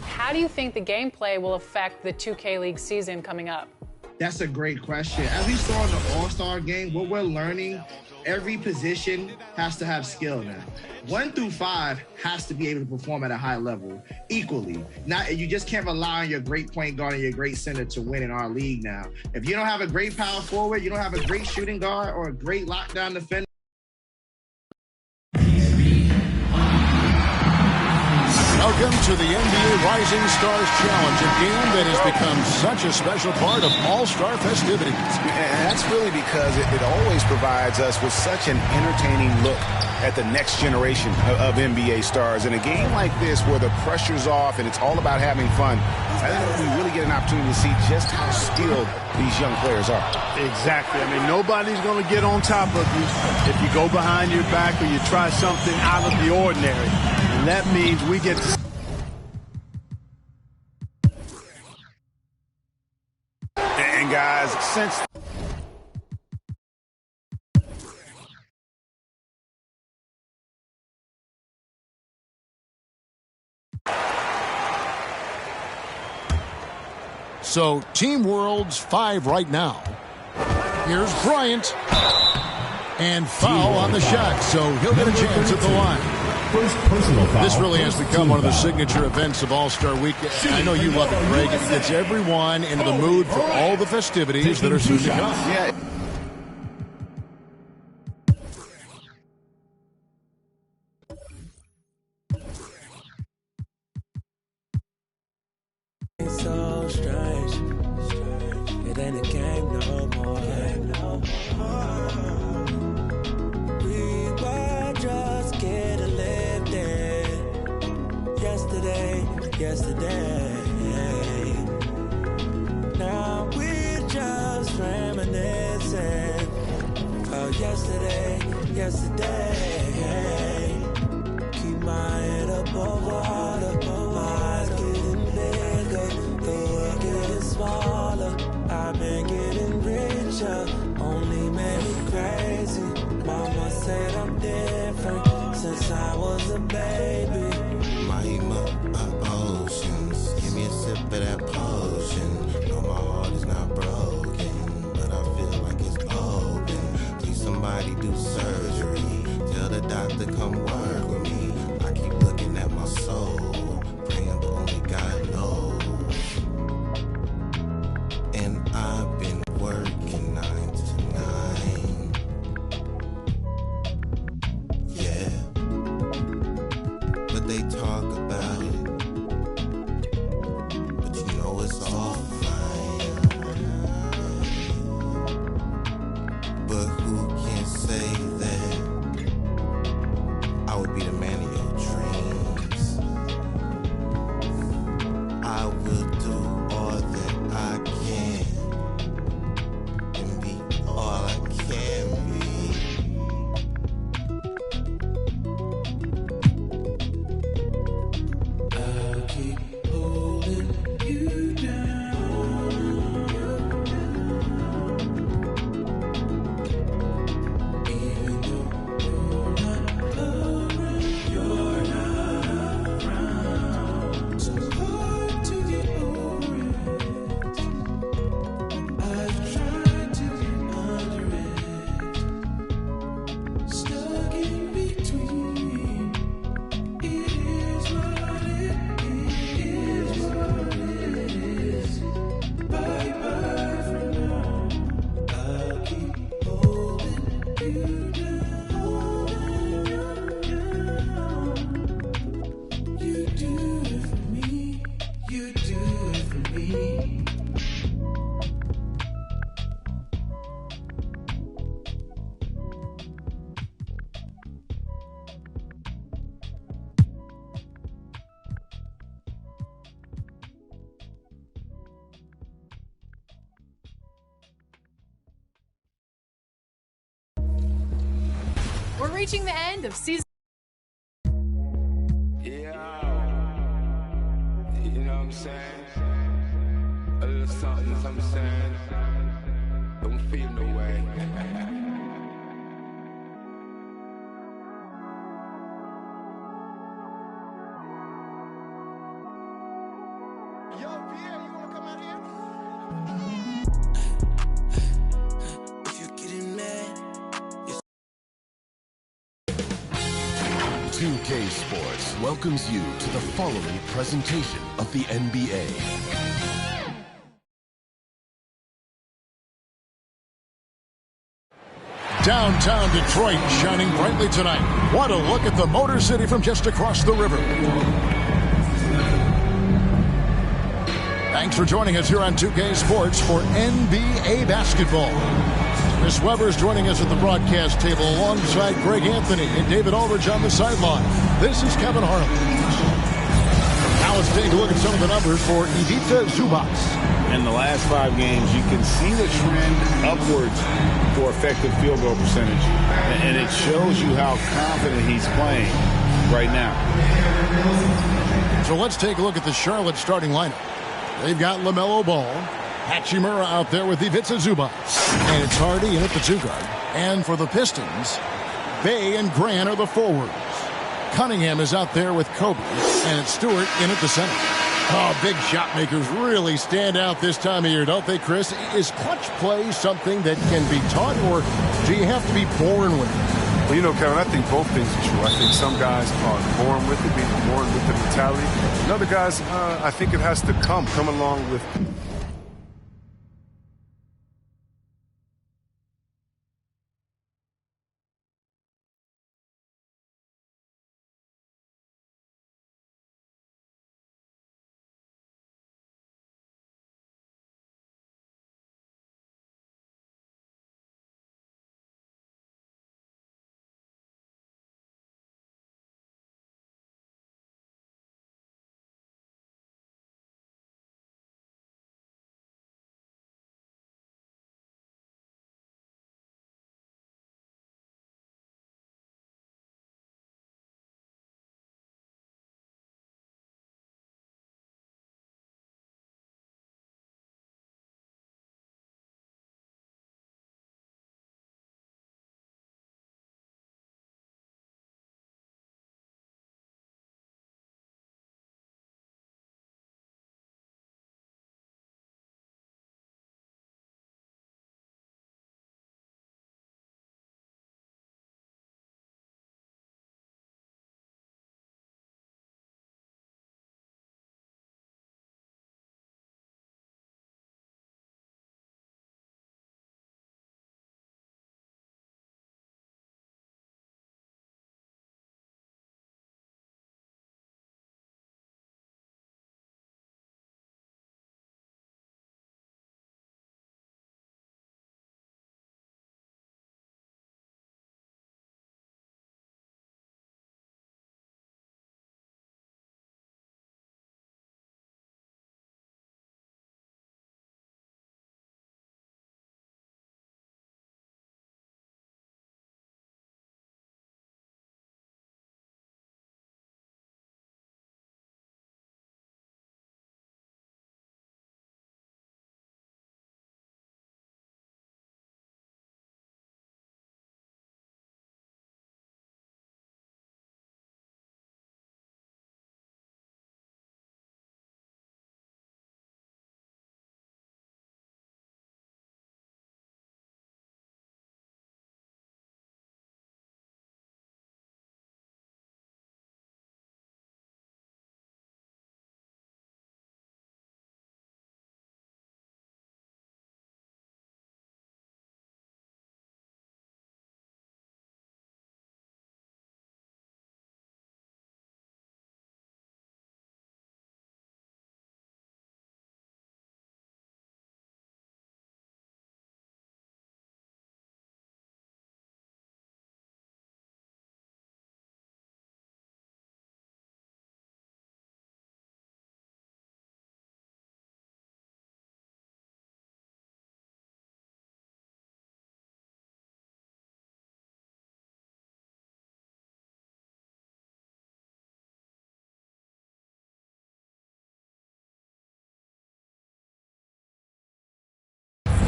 How do you think the gameplay will affect the 2K League season coming up? That's a great question. As we saw in the All-Star game, what we're learning, every position has to have skill now. 1 through 5 has to be able to perform at a high level equally. You just can't rely on your great point guard and your great center to win in our league now. If you don't have a great power forward, you don't have a great shooting guard or a great lockdown defender. Welcome to the NBA Rising Stars Challenge, a game that has become such a special part of All-Star festivities. And that's really because it always provides us with such an entertaining look at the next generation of NBA stars. In a game like this where the pressure's off and it's all about having fun, I think we really get an opportunity to see just how skilled these young players are. Exactly. I mean, nobody's going to get on top of you if you go behind your back or you try something out of the ordinary. And that means we get to... And guys, since... So, Team World's 5 right now. Here's Bryant. And foul on the shot, so he'll get a chance at the line. First personal foul. This really has become one of the signature events of All-Star Weekend. I know you love it, Greg. It gets everyone into the mood for all the festivities that are soon to come. Yeah. It's so strange. It ain't a game no more. We were just getting lifted. Yesterday. Now we're just reminiscing. Oh, yesterday. Keep my head up over water. My eyes getting bigger. The world getting smaller. I've been getting richer. Only made me crazy. Mama said I'm different since I was a baby. Oceans, give me a sip of that potion. No, my heart is not broken, but I feel like it's open. Please somebody do surgery. Tell the doctor come work with me. I keep looking at my soul, praying but only God knows. And I've been working 9 to 9. Yeah, but they talk about it. It's all fine, but who can say that I would be the man of your dreams? I will do all that I can and be all I can be. I'll keep holding you down. Even though you're not around. So hard to get over it. I've tried to get under it. Stuck in between. It is what it is. Bye-bye for now. I'll keep holding you down. You do it for me. You do it for me. We're reaching the end of season. Yeah. You know what I'm saying? A little something saying. Don't feel no way. Yo, Pierre, you wanna come out here? If you're getting mad, 2K Sports welcomes you to the following presentation of the NBA. Downtown Detroit shining brightly tonight. What a look at the Motor City from just across the river. Thanks for joining us here on 2K Sports for NBA basketball. Chris Webber's joining us at the broadcast table alongside Greg Anthony and David Aldridge on the sideline. This is Kevin Harlan. Now let's take a look at some of the numbers for Ivica Zubac. In the last 5 games, you can see the trend upwards for effective field goal percentage. And it shows you how confident he's playing right now. So let's take a look at the Charlotte starting lineup. They've got LaMelo Ball, Hachimura out there with Ivica Zubac, and it's Hardy in at the 2 guard. And for the Pistons, Bay and Grant are the forwards. Cunningham is out there with Kobe, and it's Stewart in at the center. Oh, big shot makers really stand out this time of year, don't they, Chris? Is clutch play something that can be taught, or do you have to be born with it? Well, you know, Kevin, I think both things are true. I think some guys are born with it, being born with the mentality. And other guys, I think it has to come along with.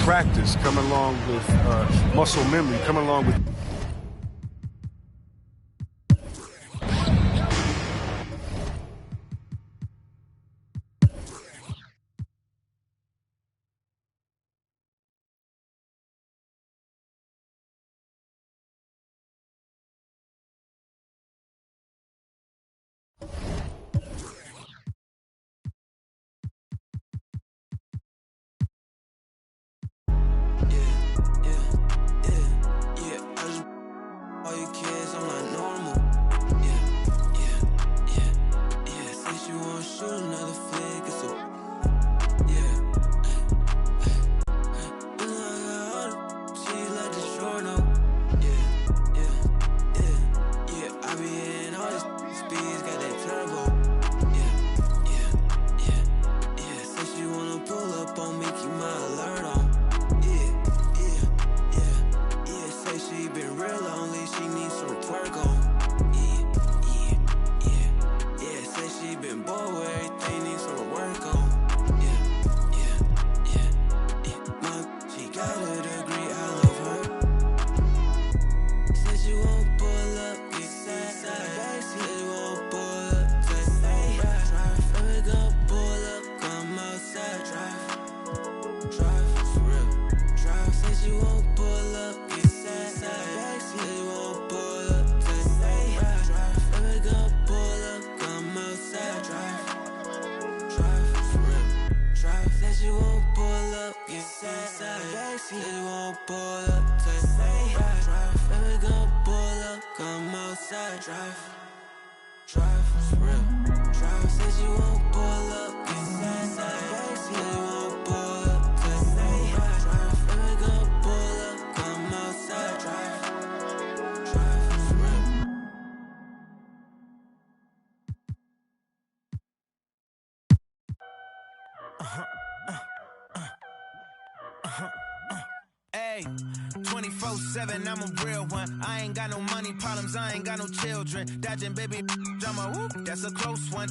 Practice coming along with muscle memory, coming along with. All you kids, I'm not normal. Since you wanna shoot another flick, it's a. You know I got all the cheese like the short no. I be in all these speeds, got that turbo. Since you wanna pull up on me, keep my alert on. Say she been real lonely, she needs some twerk on. Say she been bored with everything, needs some work on. She got a degree, I love her. Said you won't pull up, get sad. Said you won't pull up, just say drive. We gon' pull up, come outside, drive, for real. Drive, said you won't pull up, get sad. Said you won't pull pull up, take drive. Baby, gon' pull up, come outside, drive. Drive, it's real. Drive, says you won't pull up, inside. Say you won't pull up, take drive. Baby, gon' pull up, come outside, drive. Drive, it's real. Hey, 24/7, I'm a real one. I ain't got no money problems, I ain't got no children. Dodging baby, I'm a whoop, that's a close one.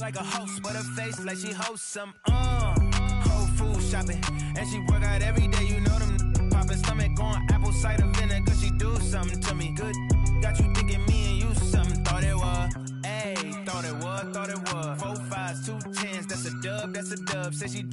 Like a host, but her face like she hosts some. Whole food shopping, and she work out every day. You know them poppin' stomach on apple cider vinegar. She do something to me good. Got you thinking me and you something. Thought it was, ayy, thought it was. 4 5s, 2 10s, that's a dub, that's a dub. Say she.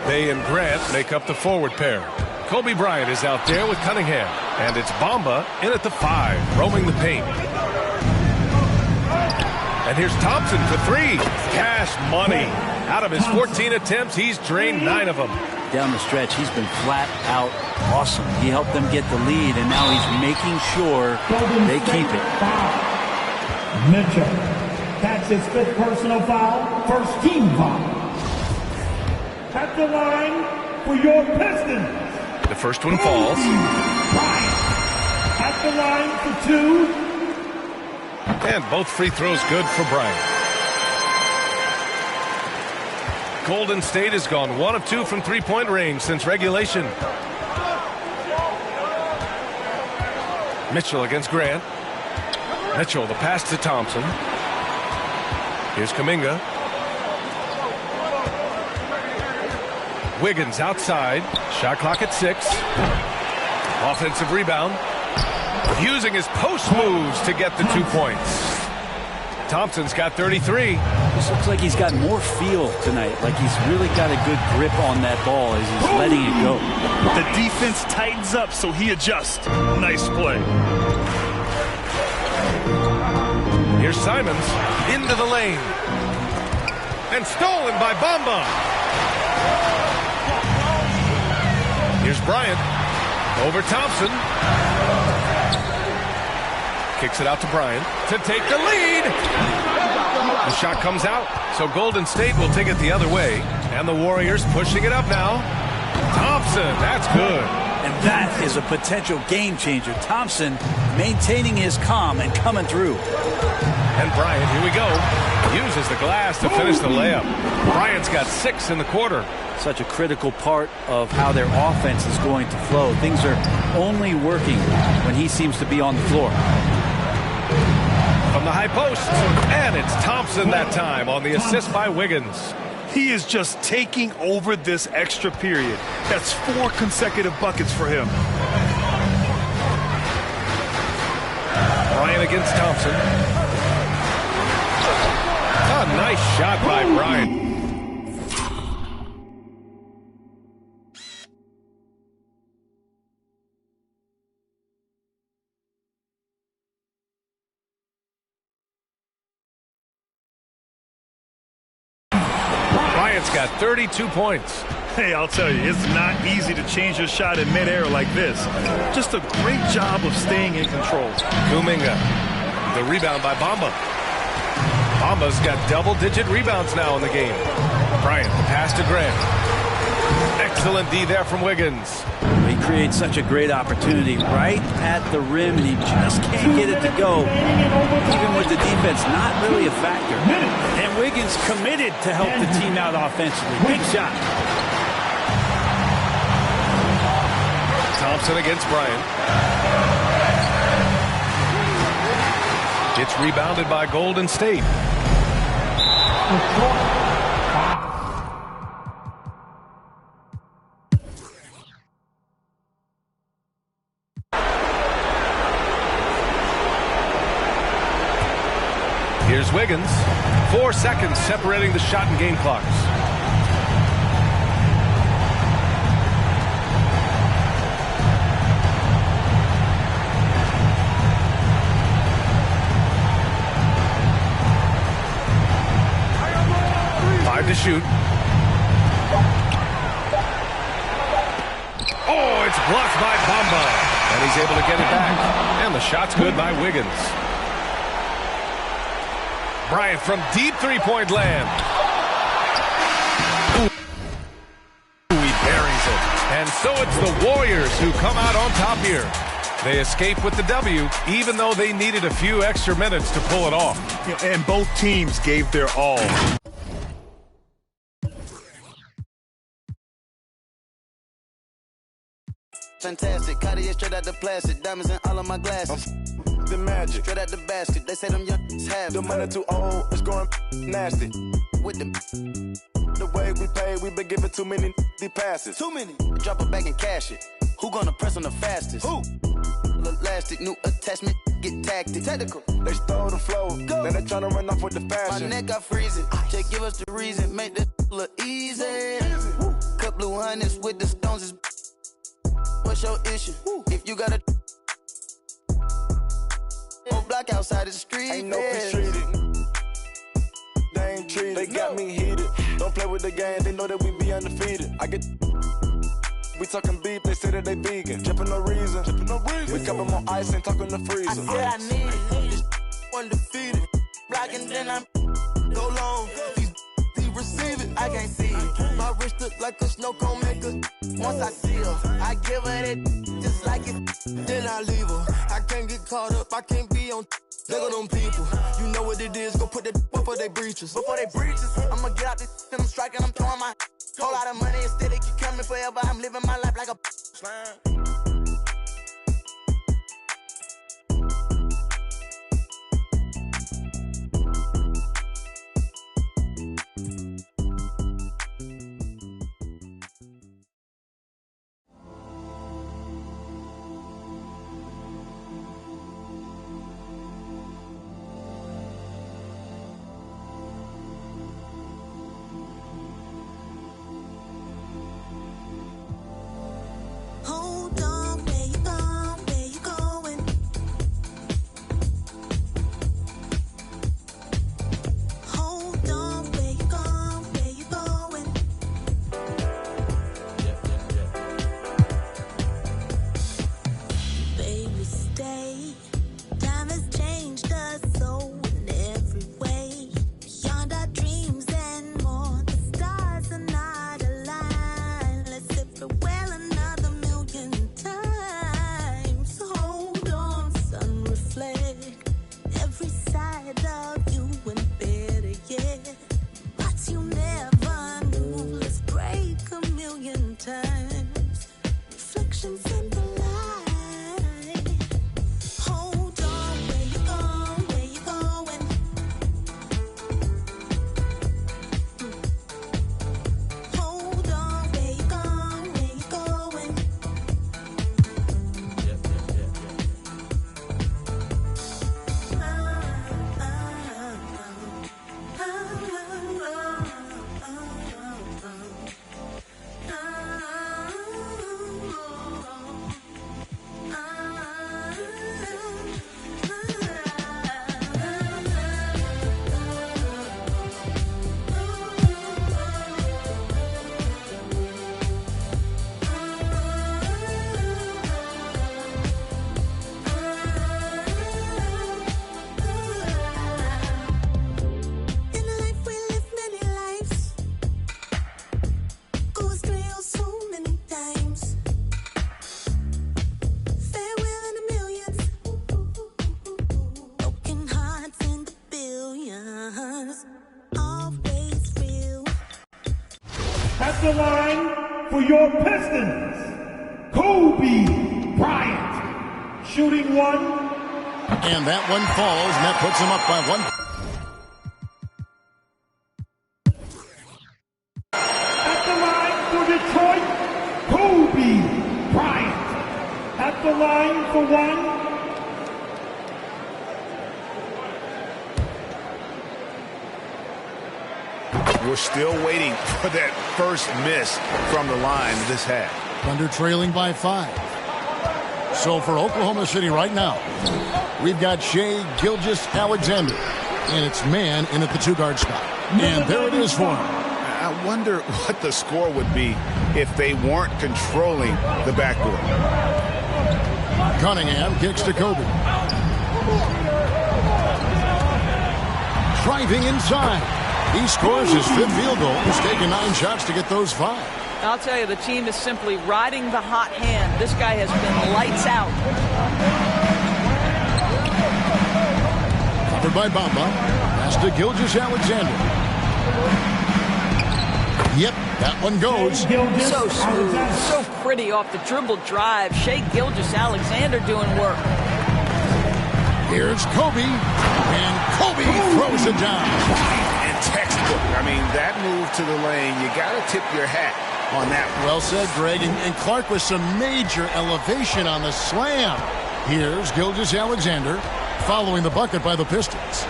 Bay and Grant make up the forward pair. Kobe Bryant is out there with Cunningham. And it's Bamba in at the 5, roaming the paint. And here's Thompson for 3. Cash money. Out of his 14 attempts, he's drained 9 of them. Down the stretch, he's been flat out awesome. He helped them get the lead, and now he's making sure they keep it. Mitchell. That's his 5th personal foul, 1st team foul. At the line for your Pistons. The first one falls. At the line for 2. And both free throws good for Bryant. Golden State has gone 1 of 2 from three-point range since regulation. Mitchell against Grant. Mitchell, the pass to Thompson. Here's Kuminga. Wiggins outside. Shot clock at 6. Offensive rebound. Using his post moves to get the 2 points. Thompson's got 33. This looks like he's got more feel tonight. Like he's really got a good grip on that ball as he's letting it go. The defense tightens up, so he adjusts. Nice play. Here's Simons into the lane. And stolen by Bamba. Here's Bryant. Over Thompson. Kicks it out to Bryant to take the lead. The shot comes out, so Golden State will take it the other way. And the Warriors pushing it up now. Thompson, that's good. And that is a potential game changer. Thompson maintaining his calm and coming through. And Bryant, here we go, uses the glass to finish the layup. Bryant's got 6 in the quarter. Such a critical part of how their offense is going to flow. Things are only working when he seems to be on the floor. From the high post, and it's Thompson that time on the assist by Wiggins. He is just taking over this extra period. That's 4 consecutive buckets for him. Bryant against Thompson. A nice shot by Bryant. Bryant's got 32 points. Hey, I'll tell you, it's not easy to change your shot in midair like this. Just a great job of staying in control. Kuminga, the rebound by Bamba. Bamba's got double-digit rebounds now in the game. Bryant, the pass to Grant. Excellent D there from Wiggins. He creates such a great opportunity right at the rim, and he just can't get it to go. Even with the defense not really a factor. And Wiggins committed to help the team out offensively. Big shot. Thompson against Bryant. It's rebounded by Golden State. Here's Wiggins. 4 seconds separating the shot and game clocks. 5 to shoot. Oh, it's blocked by Bamba. And he's able to get it back. And the shot's good by Wiggins. Bryant from deep three-point land. Ooh, he buries it. And so it's the Warriors who come out on top here. They escape with the W, even though they needed a few extra minutes to pull it off. And both teams gave their all. Fantastic, Cartier straight out the plastic, diamonds in all of my glasses. The magic, straight out the basket. They say them young have the money too old, it's going nasty. With the way we pay, we been giving too many passes. Too many. Drop it back and cash it. Who gonna press on the fastest? Who? Elastic, new attachment, get tactic. Technical. They stole the flow. Go. Now they tryna run off with the fashion. My neck got freezing. Just give us the reason, make this look easy. Couple blue hundreds with the stones is. What's your issue? If you got a block outside the street, ain't no peace treated. They ain't treated. They got me heated. Don't play with the game. They know that we be undefeated. I get. We talking beef. They say that they vegan. Dripping no reason. We cup them on ice and talking the freezer. I said I need it. This undefeated. Blocking then I'm go long. These receive it. I can't see it. My wrist look like a snow cone maker. Once I see her, I give her that just like it. Then I leave her. I can't get caught up. I can't be on. Look at them people. You know what it is. Go put that before they breaches. I'ma get out this and I'm striking. I'm throwing my whole lot of money instead. It keep coming forever. I'm living my life like a slime. At the line for your Pistons, Kobe Bryant, shooting one. And that one falls, and that puts him up by one. At the line for Detroit, Kobe Bryant. At the line for one. We're still waiting for that first miss from the line this half. Thunder trailing by 5. So for Oklahoma City right now, we've got Shai Gilgeous-Alexander, and it's man in at the 2-guard spot. And there it is for him. I wonder what the score would be if they weren't controlling the backboard. Cunningham kicks to Kobe. Driving inside. He scores his 5th field goal. He's taken 9 shots to get those 5. I'll tell you, the team is simply riding the hot hand. This guy has been lights out. Covered by Bamba. Pass to Gilgeous-Alexander. Yep, that one goes. So smooth, so pretty off the dribble drive. Shea Gilgeous-Alexander doing work. Here's Kobe, and Kobe throws it down. And textbook. I mean, that move to the lane, you got to tip your hat on that. Well said, Greg. And Clark with some major elevation on the slam. Here's Gilgeous-Alexander following the bucket by the Pistons.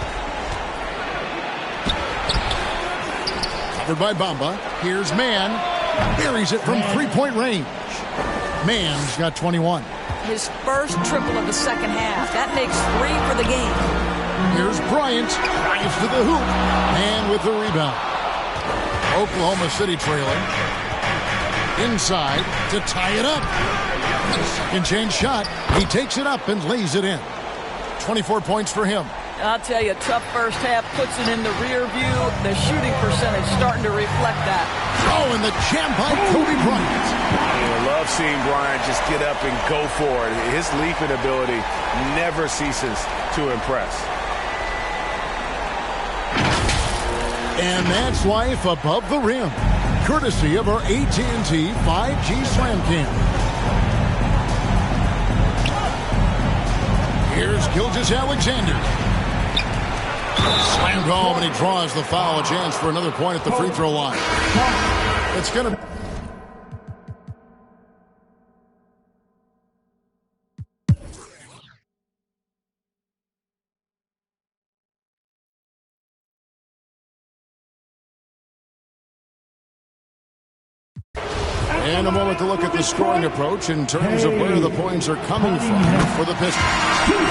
Covered by Bamba. Here's Mann. Buries it from 3-point range. Mann's got 21. His first triple of the second half. That makes 3 for the game. Here's Bryant. Drives to the hoop. And with the rebound. Oklahoma City trailing. Inside to tie it up. Second chance shot. He takes it up and lays it in. 24 points for him. I'll tell you, tough first half, puts it in the rear view. The shooting percentage starting to reflect that. Oh, and the jam by Kobe Bryant. I love seeing Bryant just get up and go for it. His leaping ability never ceases to impress. And that's life above the rim, courtesy of our AT&T 5G Slam Cam. Here's Gilgeous-Alexander. Slammed home, and he draws the foul. A chance for another point at the free throw line. It's going to... And a moment to look at the scoring approach in terms of where the points are coming from for the Pistons.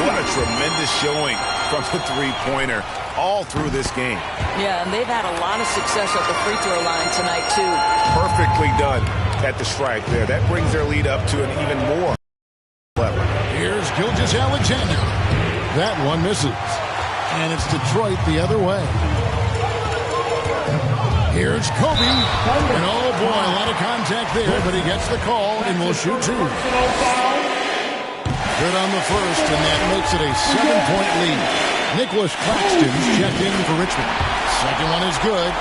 What a tremendous showing from the three-pointer all through this game. Yeah, and they've had a lot of success at the free throw line tonight, too. Perfectly done at the stripe there. That brings their lead up to an even more level. Here's Gilgeous-Alexander. That one misses. And it's Detroit the other way. Here's Kobe. And oh boy, a lot of contact there, but he gets the call and will shoot 2. Good on the first, and that makes it a 7-point lead. Nicholas Claxton's checked in for Richmond. Second one is good.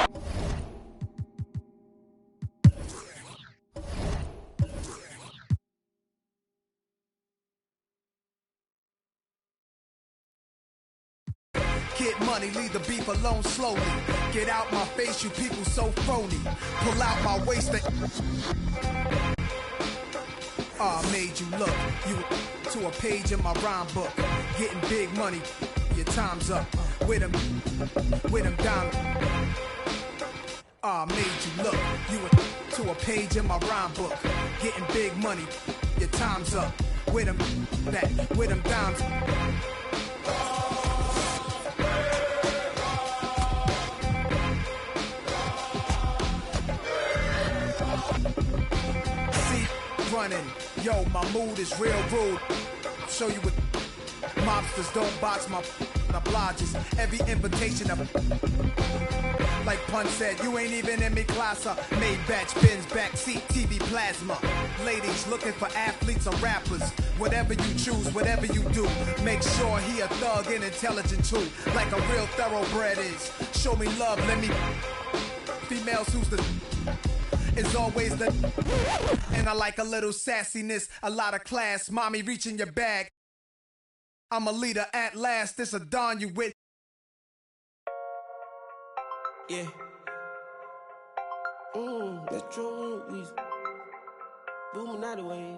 Get money, leave the beef alone slowly. Get out my face, you people so phony. Pull out my waist. Made you look. You to a page in my rhyme book. Getting big money, your time's up. With them down. Made you look. You to a page in my rhyme book. Getting big money, your time's up. With them down. Running. Yo, my mood is real rude. Show you what mobsters don't box my obliges. Every invitation of like Pun said, you ain't even in me class. Made batch bins, backseat, TV plasma. Ladies looking for athletes or rappers. Whatever you choose, whatever you do, make sure he a thug and intelligent too. Like a real thoroughbred is. Show me love, let me. Females who's the is always the and I like a little sassiness, a lot of class. Mommy, reach in your bag. I'm a leader at last. This a Don you with. Yeah. That's true. We booming out of the way.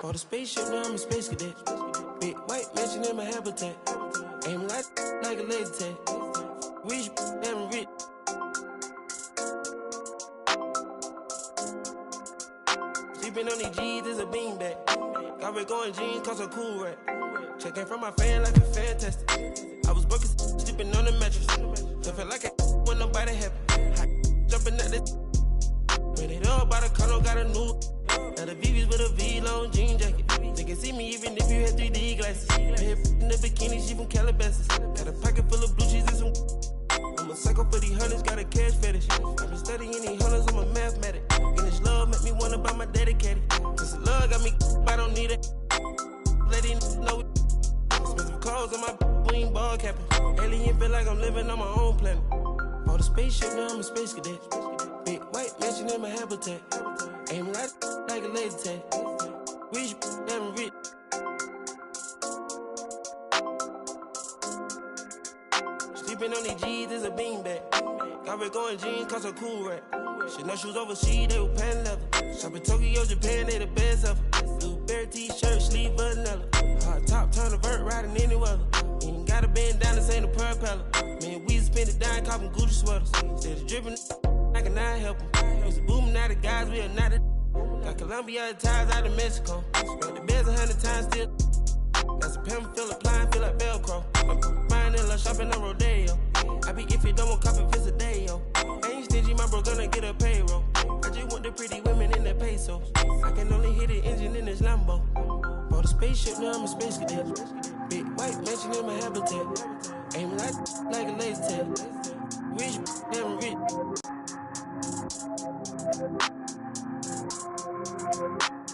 For the spaceship, now I'm a space cadet. Big white mansion in my habitat. Aim like a laser tag. Wish damn rich. Sleeping on these G's is a beanbag. Got red going jeans, cause I'm cool, right? Checking from my fan like a fantastic. I was broken, sleeping on the mattress. Don't feel like I when nobody happy. Jumping at this. When it all by the condo, got a new. Now the VVs with a V-long jean jacket. They can see me even if you had 3D glasses. Head in the bikini, she from Calabasas. Got a pocket full of blue cheese and some. I'm a psycho for these hunters, got a cash fetish. I've been studying these hunters, I'm a mathematic. And this love make me wanna buy my dedicated. This love got me, I don't need it. Let it know it. Spend clothes on my queen ball capping. Alien feel like I'm living on my own planet. All the spaceship, now I'm a space cadet. Big white mansion in my habitat. Aim like a laser tag. Rich, damn rich. Sleeping on these G's is a beanbag. Got red going jeans, cause I'm cool, right? Shit, no shoes overseas, they were pan leather. Shop in Tokyo, Japan, they the best ever. Blueberry t-shirt, sleeve vanilla. Hard top, turn a vert, riding any weather. Ain't gotta bend down, this ain't a propeller. Man, we spend it down, copping Gucci sweaters. Said it's dripping, I cannot help them. Used to booming, now the guys, we are not the. Got Colombia ties out of Mexico. Spent the beds 100 times still. Got some pimp, feel applying, feel like Velcro. I'm buying in love, shopping on Rodeo. I be if you don't want copy, visit a day, yo. I ain't stingy, my bro gonna get a payroll. I just want the pretty women in the pesos. I can only hit the engine in this Lambo. Bought a spaceship, now I'm a space cadet. Big white mansion in my habitat. Aim like a laser tag. Rich, damn rich.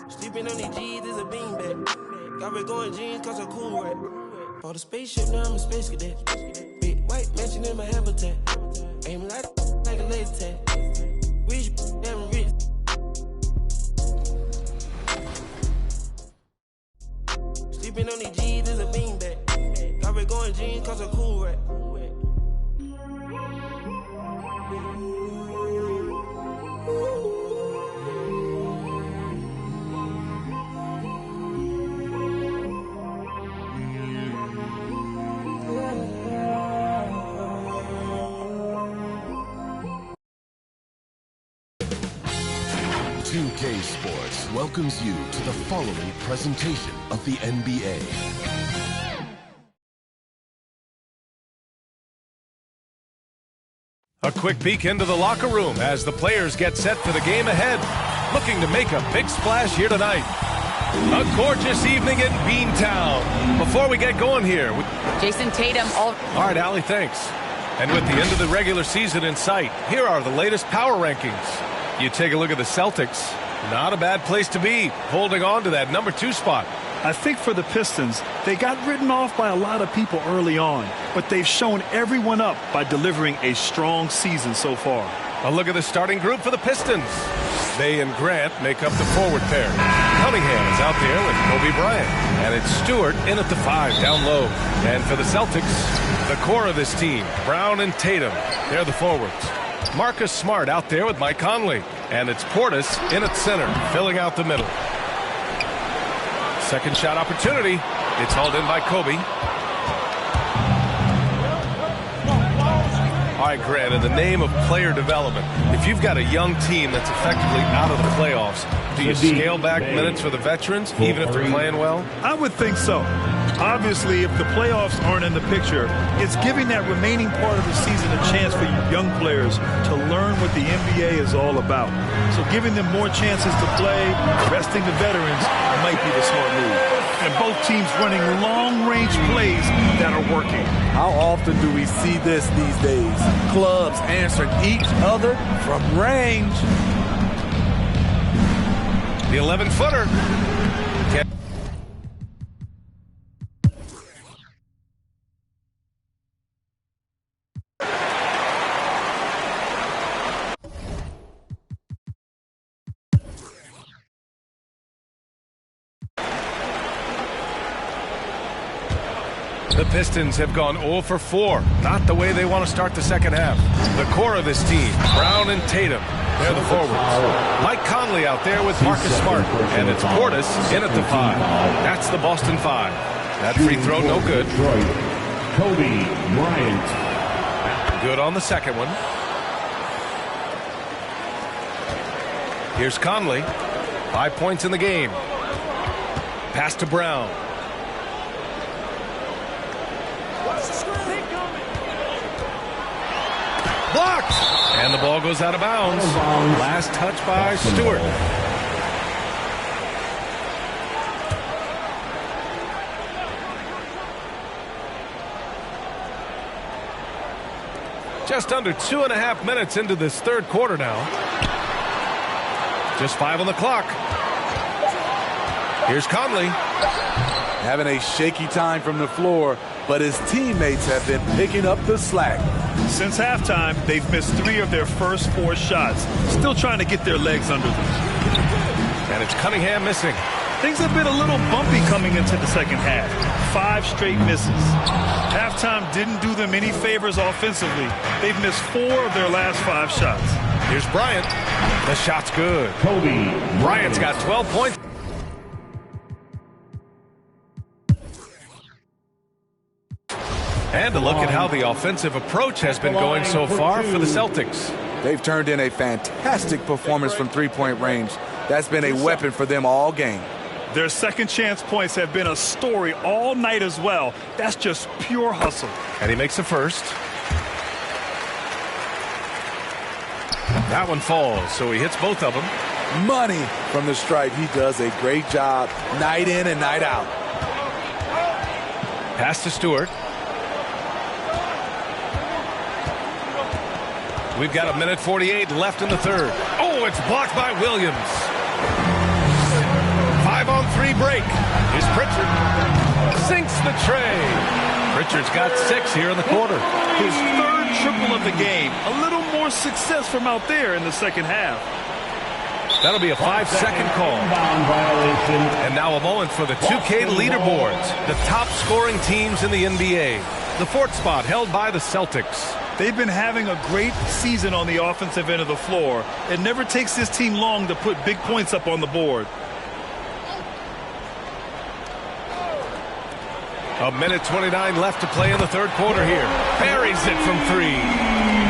Sleeping on these G's is a beanbag. Got red going jeans, cause I'm cool, right? Bought a spaceship, now I'm a space cadet. Big white mansion in my habitat. Aim like a laser tag. Rich, damn rich. Sleeping on these G's is a beanbag. Got red going jeans, cause I'm cool, right? 2K Sports welcomes you to the following presentation of the NBA. A quick peek into the locker room as the players get set for the game ahead. Looking to make a big splash here tonight. A gorgeous evening in Beantown. Before we get going here, Jason Tatum. All right, Allie, thanks. And with the end of the regular season in sight, here are the latest power rankings. You take a look at the Celtics. Not a bad place to be, holding on to that #2 spot. I think for the Pistons, they got written off by a lot of people early on, but they've shown everyone up by delivering a strong season so far. A look at the starting group for the Pistons. Bay and Grant make up the forward pair. Cunningham is out there with Kobe Bryant, and it's Stewart in at the 5 down low. And for the Celtics, the core of this team, Brown and Tatum, they're the forwards. Marcus Smart out there with Mike Conley, and it's Portis in at center, filling out the middle. Second shot opportunity. It's hauled in by Kobe. All right, Grant, in the name of player development, if you've got a young team that's effectively out of the playoffs, do you scale back minutes for the veterans, even if they're playing well? I would think so. Obviously, if the playoffs aren't in the picture, it's giving that remaining part of the season a chance for you young players to learn what the NBA is all about. So giving them more chances to play, resting the veterans, might be the smart move. And both teams running long-range plays that are working. How often do we see this these days? Clubs answering each other from range. The 11-footer. The Pistons have gone 0 for 4. Not the way they want to start the second half. The core of this team, Brown and Tatum, they're the forwards. Mike Conley out there with Marcus Smart. And it's Portis in at the 5. That's the Boston 5. That free throw, no good. Kobe Bryant. Good on the second one. Here's Conley. 5 points in the game. Pass to Brown. Blocked! And the ball goes out of bounds. Last touch by Stewart. Just under 2.5 minutes into this third quarter now. Just 5 on the clock. Here's Conley. Having a shaky time from the floor, but his teammates have been picking up the slack. Since halftime, they've missed 3 of their first 4 shots. Still trying to get their legs under them. And it's Cunningham missing. Things have been a little bumpy coming into the second half. 5 straight misses. Halftime didn't do them any favors offensively. They've missed 4 of their last 5 shots. Here's Bryant. The shot's good. Bryant's got 12 points. And a look at how the offensive approach has been going so far for the Celtics. They've turned in a fantastic performance from three-point range. That's been a weapon for them all game. Their second chance points have been a story all night as well. That's just pure hustle. And he makes the first. That one falls, so he hits both of them. Money from the stripe. He does a great job night in and night out. Pass to Stewart. We've got 1:48 left in the third. Oh, it's blocked by Williams. 5-on-3 break. Here's Pritchard. Sinks the tray. Pritchard's got 6 here in the quarter. His third triple of the game. A little more success from out there in the second half. That'll be a 5-second call. And now a moment for the 2K leaderboards. The top scoring teams in the NBA. The 4th spot held by the Celtics. They've been having a great season on the offensive end of the floor. It never takes this team long to put big points up on the board. 1:29 left to play in the third quarter here. Buries it from 3.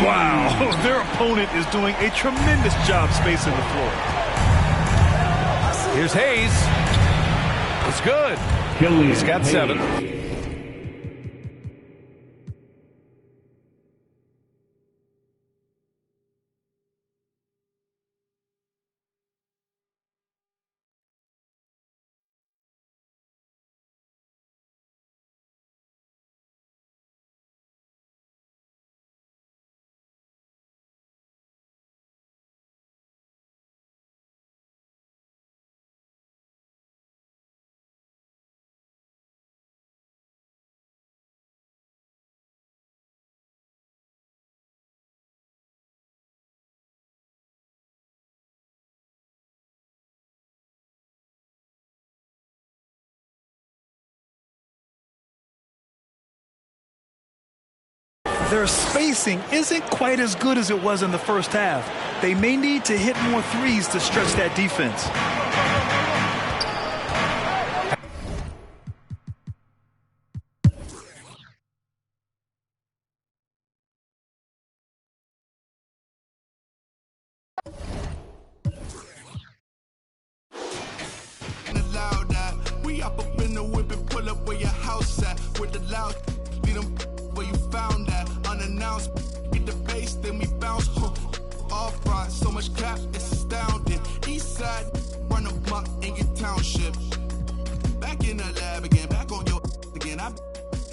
Wow, their opponent is doing a tremendous job spacing the floor. Here's Hayes. It's good. He's got 7. Their spacing isn't quite as good as it was in the first half. They may need to hit more threes to stretch that defense. We up in the whip and pull up where your house at. With the loud, beat them where you found that. Unannounced, get the bass, then we bounce. Off front, so much clap, it's astounding. East side, run them up in your township. Back in the lab again, back on your again. I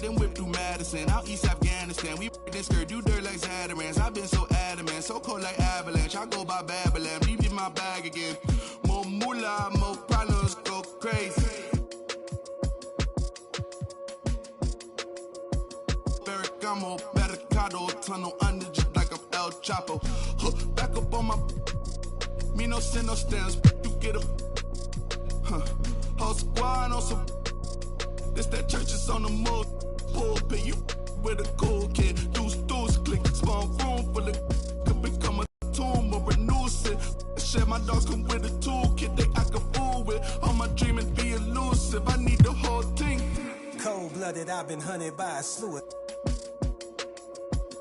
then whip through Madison, out East Afghanistan. We this skirt, do dirt like Zatarans. I've been so adamant, so cold like avalanche. I go by Babylon, leave in my bag again. More moolah, more problems, go crazy. Ferragamo, Barricado, tunnel under just like I'm El Chapo. Back up on my, me no send no stamps, you get a, whole squad on some, this that church is on the move, pulpit, you with a cool kid, deuce, click, small room full of, could become a tomb or renew it. Shit, my dogs come with a toolkit, they act a fool with, all my dreaming be elusive, I need the whole thing. Cold-blooded, I've been hunted by a slew of,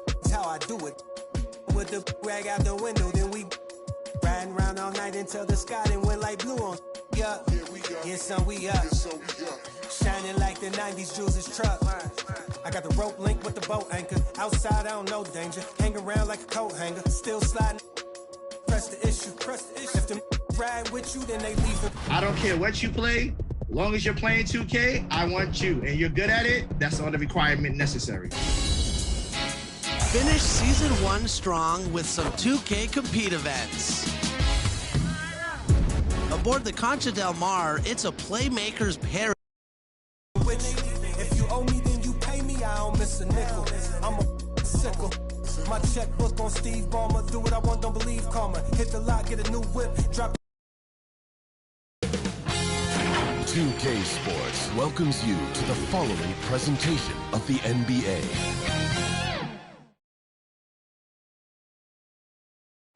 that's how I do it. With the rag out the window, then we riding around all night until the sky then went like blue on. up. Yes, son, we up. Shining like the 90s Jules' truck. I got the rope link with the boat anchor. Outside, I don't know danger. Hang around like a coat hanger. Still sliding. Press the issue. If them ride with you, then they leave it. I don't care what you play. As long as you're playing 2K, I want you. And you're good at it, that's all the requirement necessary. Finish Season 1 strong with some 2K Compete events. Aboard the Concha Del Mar, it's a playmaker's paradise. If you owe me, then you pay me. I don't miss a nickel. I'm a sickle. My checkbook on Steve Ballmer. Do what I want, don't believe karma. Hit the lot, get a new whip, drop. 2K Sports welcomes you to the following presentation of the NBA.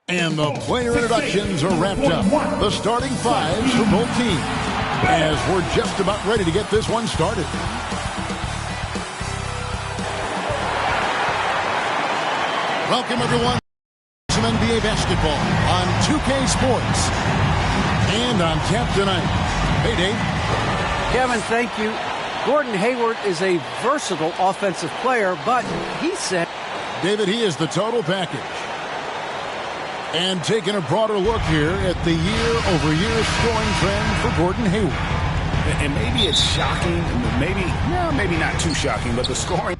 And the player introductions are wrapped up. The starting fives for both teams, as we're just about ready to get this one started. Welcome, everyone, to some NBA basketball on 2K Sports. And on tap tonight. Hey, Dave. Kevin, thank you. Gordon Hayward is a versatile offensive player, but he said... David, he is the total package. And taking a broader look here at the year-over-year scoring trend for Gordon Hayward. And maybe it's shocking, maybe not too shocking, but the scoring...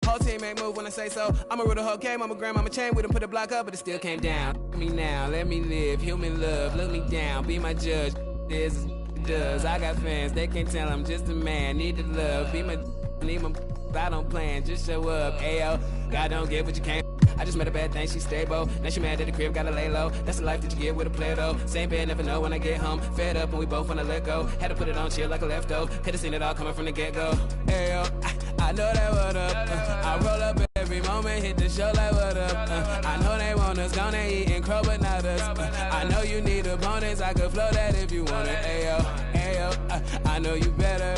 Whole team make move when I say so. I'm a real whole game, I'm a grandmama chain. We done put a block up, but it still came down. Let me now, let me live, human love, look me down, be my judge. This is does. I got fans, they can't tell I'm just a man. Need the love, be my need my I don't plan, just show up. Ayo, God don't get what you can't. I just met a bad thing, she's stable. Now she mad at the crib, gotta lay low. That's the life that you get with a player though. Same bed, never know when I get home. Fed up and we both wanna let go. Had to put it on chill like a leftover. Could've seen it all coming from the get-go. Ayo, I know that what up. I roll up every moment, hit the show like what up. I know they want us, gonna eat and crow, but not us. I know you need opponents, I could flow that if you want it. Ayo, I know you better.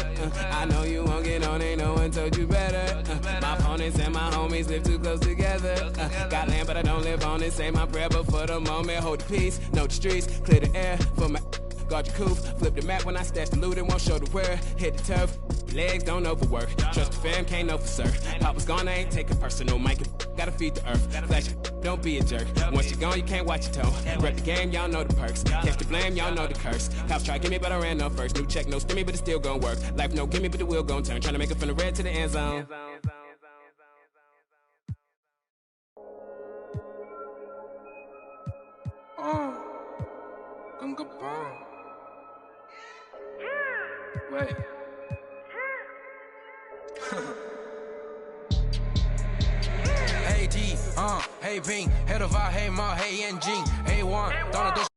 I know you won't get on, ain't no one told you better. My opponents and my homies live too close together. Got land, but I don't live on it. Say my prayer, but for the moment, hold the peace. Know the streets, clear the air for my. Guard your coupe, flip the map when I stash the loot and won't show the where. Hit the turf, legs don't overwork. Trust the fam, can't know for certain. Papa's gone, I ain't taking personal. Mike, gotta feed the earth. Flash it, don't be a jerk. Once you're gone, you can't watch your toe. Rep the game, y'all know the perks. Catch the blame, y'all know the curse. Cops try to give me, but I ran up first. New check, no stimmy, but it's still gonna work. Life no gimme, but the wheel gon' turn. Trying to make it from the red to the end zone. Gunga bomb. Wait. Hey D, hey Bing, head of our, hey Ma, hey NG, A1, Donald